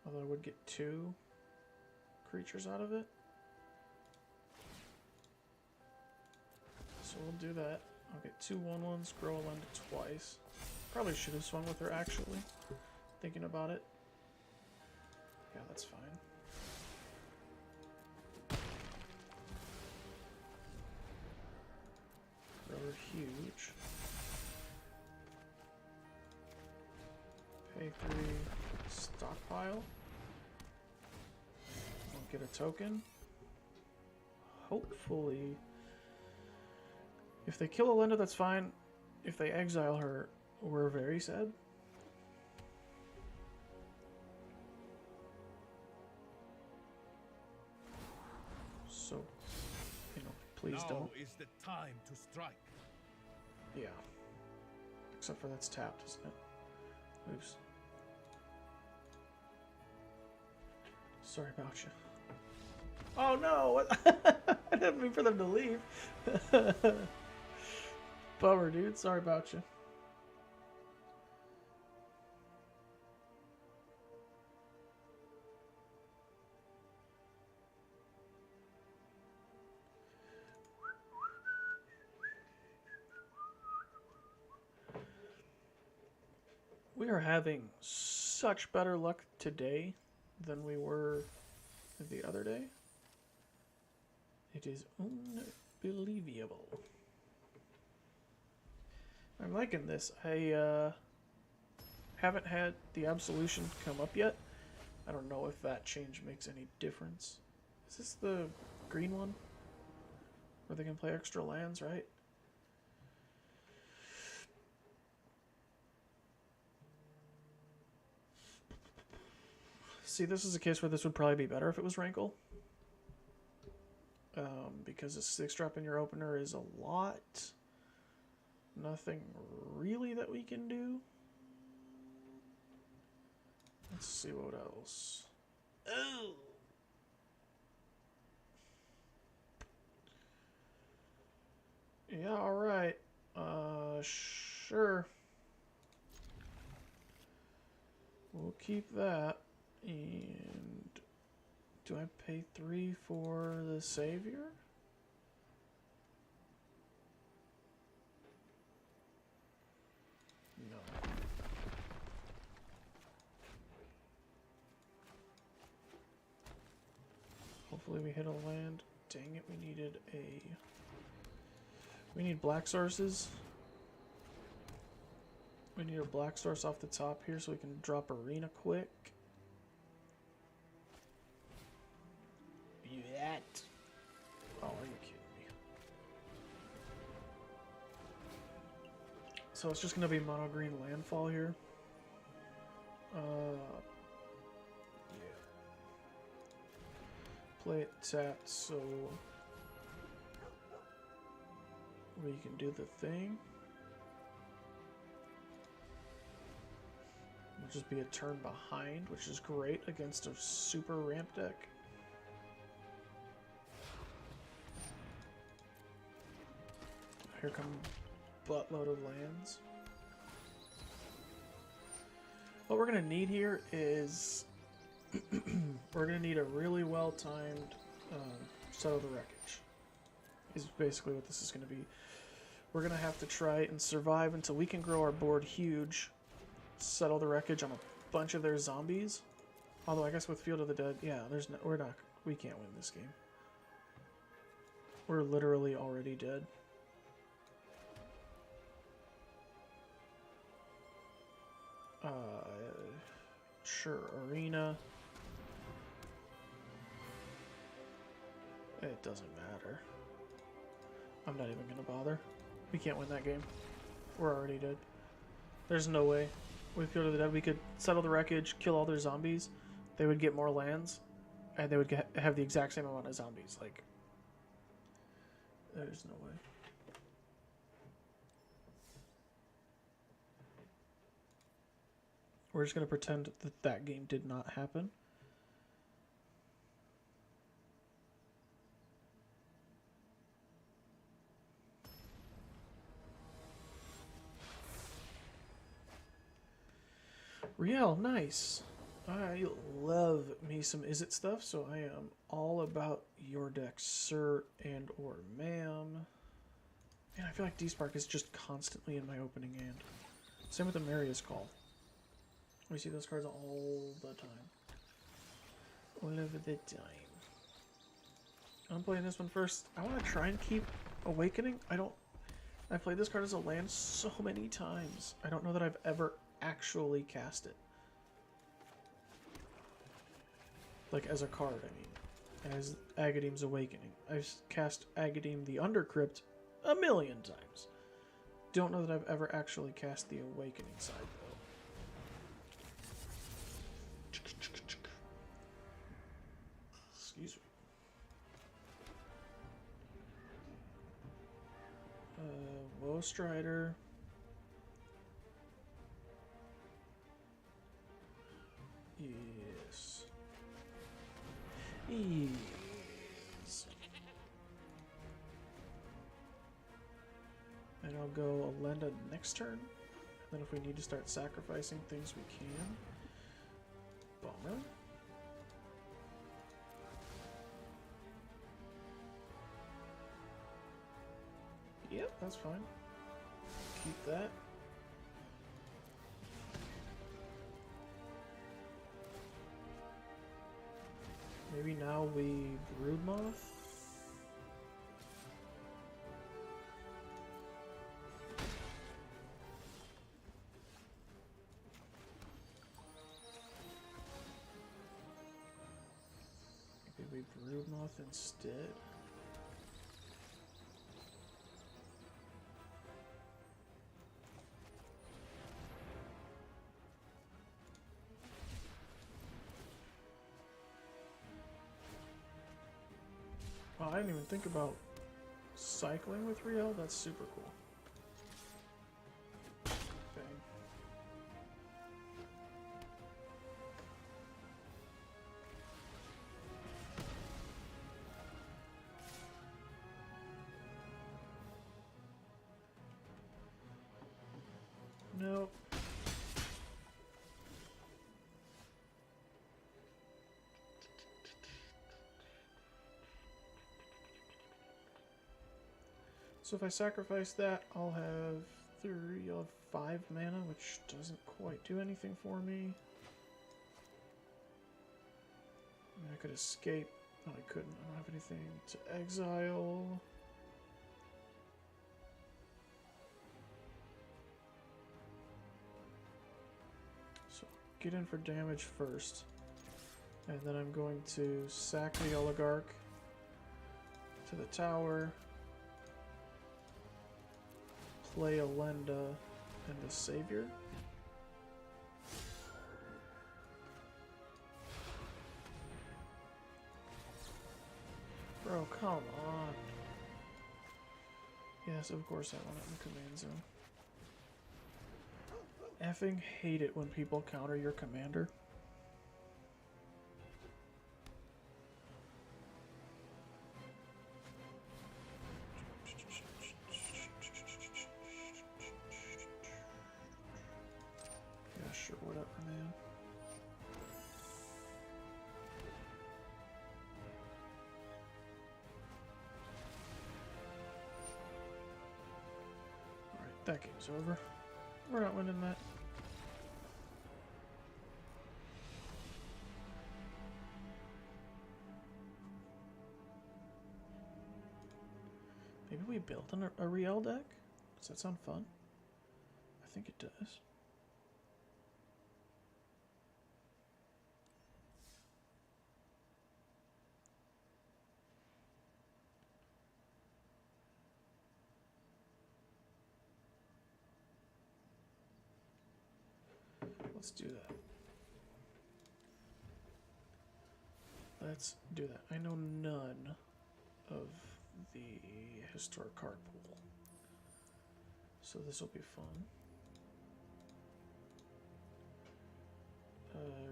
Although I would get 2 creatures out of it. So we'll do that. I'll get 2 1/1s, grow Elenda twice. Probably should have swung with her actually. Thinking about it. Yeah, that's fine. Grow her huge. Pay 3, stockpile. I'll get a token. Hopefully, if they kill Elenda, that's fine. If they exile her, we're very sad. So, you know, please now don't. is the time to strike. Yeah. Except for that's tapped, isn't it? Oops. Sorry about you. Oh no! I didn't mean for them to leave. Bummer, dude. Sorry about you. We are having such better luck today than we were the other day. It is unbelievable. I'm liking this. I haven't had the Absolution come up yet. I don't know if that change makes any difference. Is this the green one? Where they can play extra lands, right? See, this is a case where this would probably be better if it was Rankle. Because a 6-drop in your opener is a lot. Nothing really that we can do. Let's see what else. Oh! Yeah, alright. Sure. We'll keep that. And do I pay 3 for the Savior? No. Hopefully we hit a land. Dang it, we needed a... We need black sources. We need a black source off the top here so we can drop Arena quick. That. Oh, are you kidding me? So it's just gonna be mono green landfall here. Yeah. Play it tapped so we can do the thing. It'll just be a turn behind, which is great against a super ramp deck. Here come buttload of lands. What we're gonna need here is we're gonna need a really well-timed Settle the Wreckage. Is basically what this is gonna be. We're gonna have to try and survive until we can grow our board huge, settle the wreckage on a bunch of their zombies, Although I guess with Field of the Dead, yeah, we can't win this game. We're literally already dead. Sure, Arena. It doesn't matter. I'm not even gonna bother. We can't win that game. We're already dead. There's no way. With Field of the Dead, we could settle the wreckage, kill all their zombies. They would get more lands, and they would have the exact same amount of zombies. Like, there's no way. We're just going to pretend that that game did not happen. Riel, nice. I love me some Is It stuff, so I am all about your deck, sir and or ma'am. And I feel like D-Spark is just constantly in my opening hand. Same with the Marius Call. We see those cards all the time. All over the time. I'm playing this one first. I want to try and keep Awakening. I played this card as a land so many times. I don't know that I've ever actually cast it. Like, as a card, I mean. As Agadeem's Awakening. I've cast Agadeem the Undercrypt a million times. Don't know that I've ever actually cast the Awakening side, though. Excuse me. Woe Strider. Yes. Yes. And I'll go Alenda next turn. And then if we need to start sacrificing things, we can. Bummer. Yep, that's fine. Keep that. Maybe now we Broodmoth? Maybe we Broodmoth instead? Oh, I didn't even think about cycling with Riel. That's super cool. Bang. Nope. So if I sacrifice that, I'll have 5 mana, which doesn't quite do anything for me. I mean, I could escape. No, I couldn't. I don't have anything to exile. So get in for damage first. And then I'm going to sack the Oligarch to the tower. Play Alenda and the Savior. Bro, come on. Yes, of course I want it in the command zone. Effing hate it when people counter your commander. Sure, whatever, man. Alright, that game's over. We're not winning that. Maybe we build a Riel deck? Does that sound fun? I think it does. Let's do that. Let's do that. I know none of the historic card pool, so this will be fun.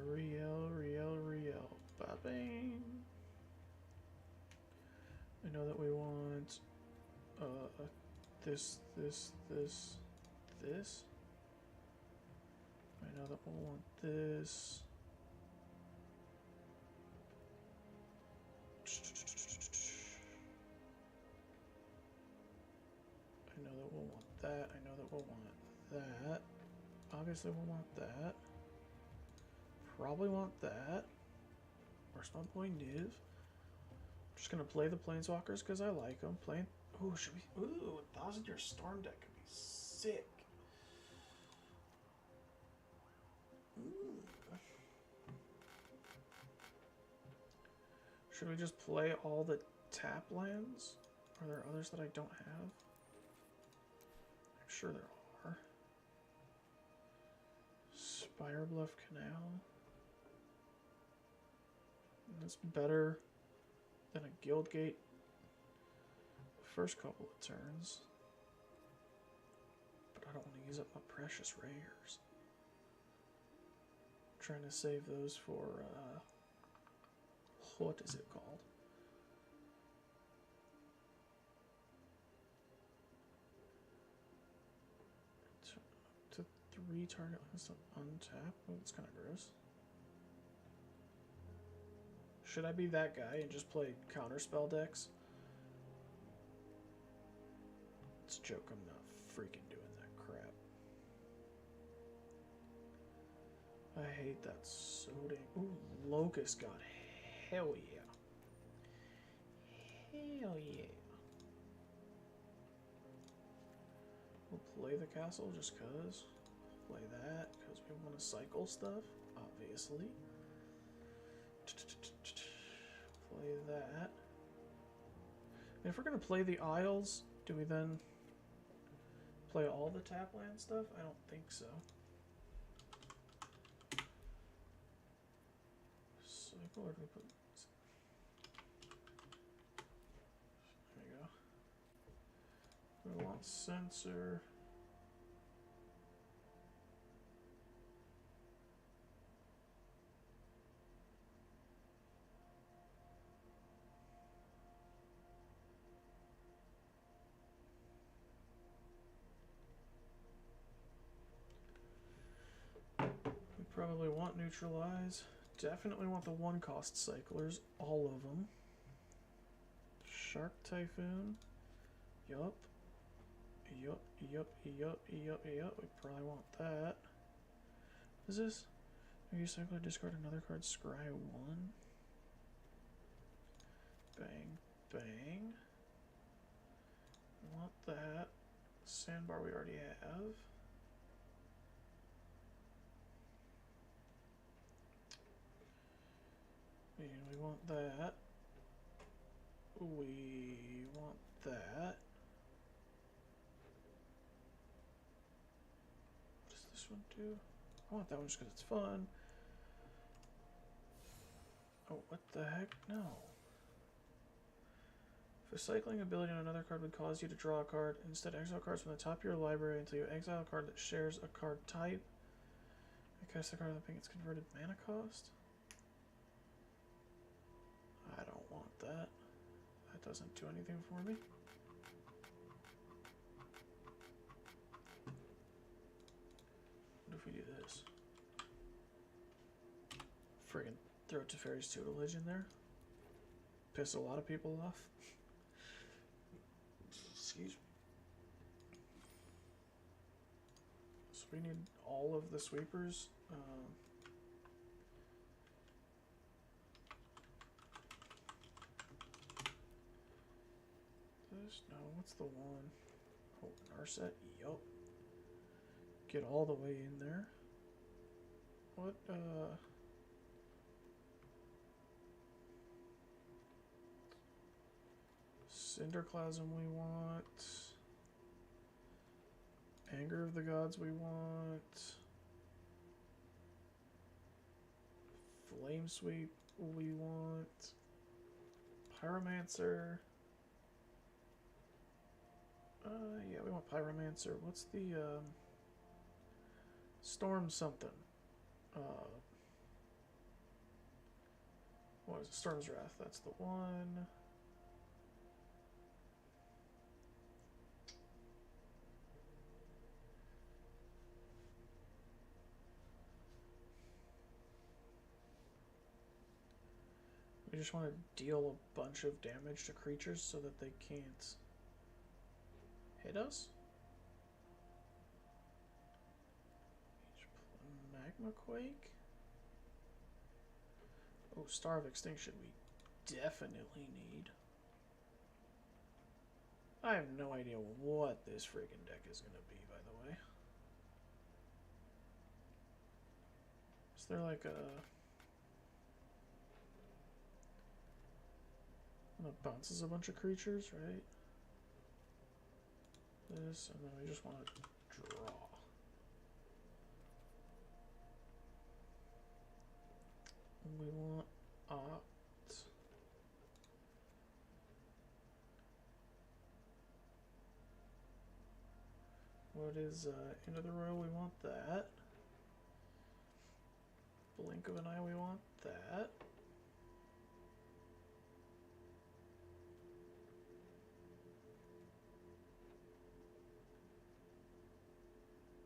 Riel. Ba-bang. I know that we want this. I know that we'll want this. I know that we'll want that. I know that we'll want that. Obviously we'll want that. Probably want that. Where's my boy Niv? I'm just gonna play the Planeswalkers because I like them. Playing. Ooh, should we? Ooh, 1,000-year storm deck could be sick. Ooh. Should we just play all the tap lands? Are there others that I don't have? I'm sure there are. Spirebluff Canal. That's better than a Guildgate the first couple of turns. But I don't want to use up my precious rares. I'm trying to save those for, what is it called? To 3 target lands to untap? Oh, that's kind of gross. Should I be that guy and just play counterspell decks? It's a joke, I'm not freaking doing that crap. I hate that so dang. Ooh, Locust God. Hell yeah. Hell yeah. We'll play the castle just cause. Play that because we want to cycle stuff, obviously. Play that. And if we're going to play the Isles, do we then play all the tapland stuff? I don't think so. Cycle, or do we put... There we go. We want Censor. Probably want Neutralize. Definitely want the 1-cost cyclers. All of them. Shark Typhoon. Yup. Yup. We probably want that. What is this? Maybe cycler, discard another card, scry 1. Bang. Bang. Want that. Sandbar we already have. We want that. We want that. What does this one do? I want that one just because it's fun. Oh, what the heck? No. If a cycling ability on another card would cause you to draw a card, instead exile cards from the top of your library until you exile a card that shares a card type. I cast a card that its converted mana cost. I don't want that. That doesn't do anything for me. What if we do this? Friggin' throw Teferi's Tutelage in there. Piss a lot of people off. Excuse me. So we need all of the sweepers. this? No, what's the one? Oh, Narset? Yup. Get all the way in there. What, Cinderclasm we want. Anger of the Gods we want. Flame Sweep we want. Pyromancer. Yeah, we want Pyromancer. What's the, Storm something. What is it? Storm's Wrath. That's the one. We just want to deal a bunch of damage to creatures so that they can't hit us. Magma Quake? Oh, Star of Extinction we definitely need. I have no idea what this friggin' deck is going to be, by the way. Is there like a... one that bounces a bunch of creatures, right? This, and then we just want to draw. We want Opt. What is End of the Row? We want that. Blink of an Eye, we want that.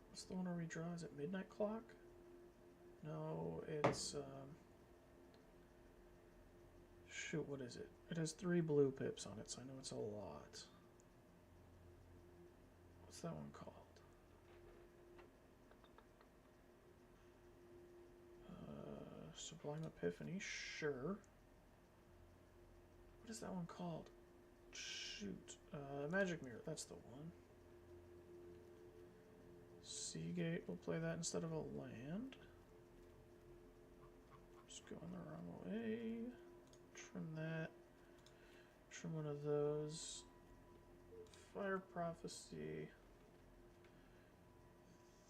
What's the one where we draw? Is it Midnight Clock? No, it's shoot, what is it? It has 3 blue pips on it, so I know it's a lot. What's that one called? Sublime Epiphany, sure. What is that one called? Shoot. Magic Mirror, that's the one. Seagate, we'll play that instead of a land. Just going the wrong way. Trim that. Trim one of those. Fire Prophecy.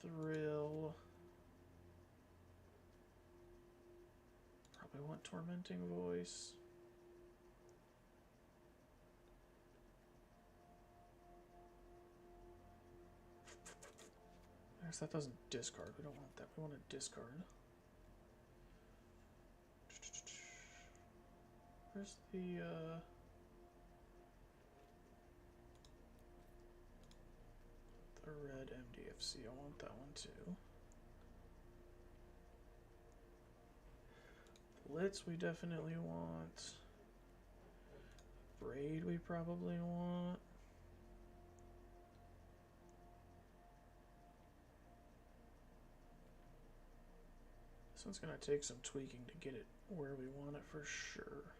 Thrill. Probably want Tormenting Voice. I guess that doesn't discard. We don't want that. We want to discard. Where's the red MDFC? I want that one too. Blitz we definitely want. Braid we probably want. This one's gonna take some tweaking to get it where we want it for sure.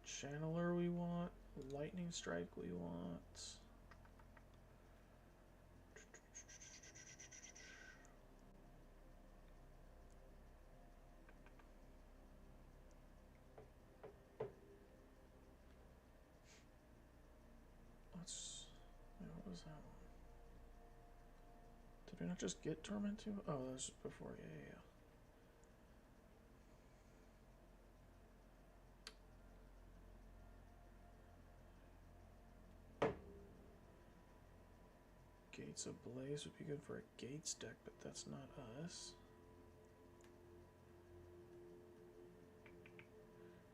Channeler we want. Lightning Strike we want. What was that one? Did we not just get Tormenting? Oh, that was before. Yeah. Gates Ablaze would be good for a Gates deck, but that's not us.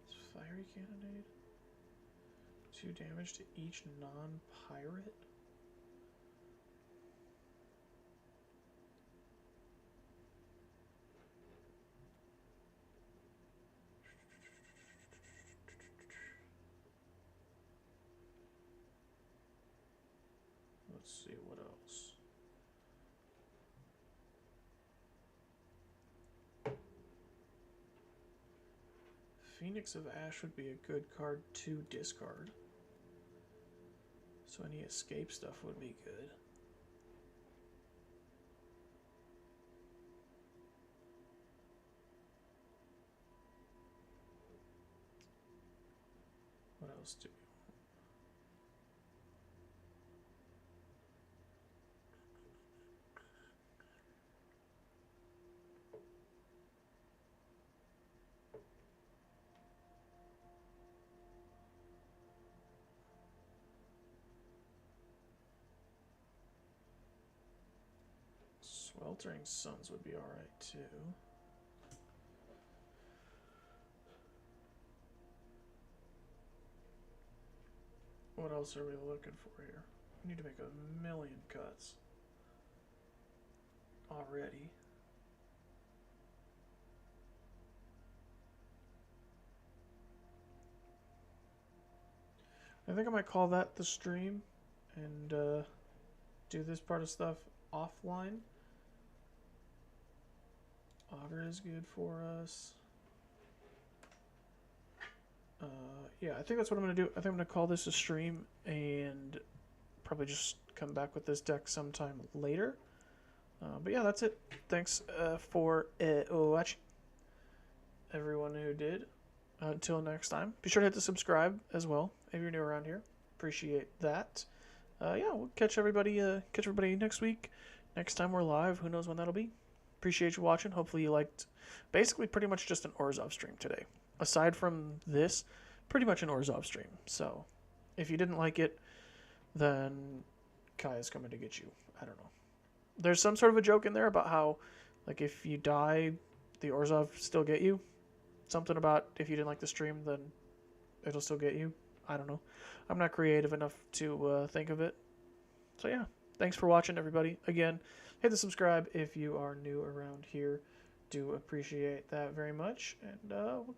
It's Fiery Cannonade. 2 damage to each non-pirate. Let's see what else. Phoenix of Ash would be a good card to discard. So any escape stuff would be good. What else do we want? Sweltering Suns would be alright too. What else are we looking for here? We need to make a million cuts already. I think I might call that the stream and do this part of stuff offline. Augur is good for us. Yeah, I think that's what I'm going to do. I think I'm going to call this a stream and probably just come back with this deck sometime later. But yeah, that's it. Thanks for watching, everyone who did. Until next time, be sure to hit the subscribe as well if you're new around here. Appreciate that. Yeah, we'll catch everybody next week. Next time we're live, who knows when that'll be. Appreciate you watching. Hopefully you liked basically pretty much just an Orzhov stream today. Aside from this, pretty much an Orzhov stream. So if you didn't like it, then Kaya's coming to get you. I don't know. There's some sort of a joke in there about how, like, if you die, the Orzhov still get you. Something about if you didn't like the stream, then it'll still get you. I don't know. I'm not creative enough to think of it. So yeah, thanks for watching, everybody. Again, hit the subscribe if you are new around here. Do appreciate that very much. And we'll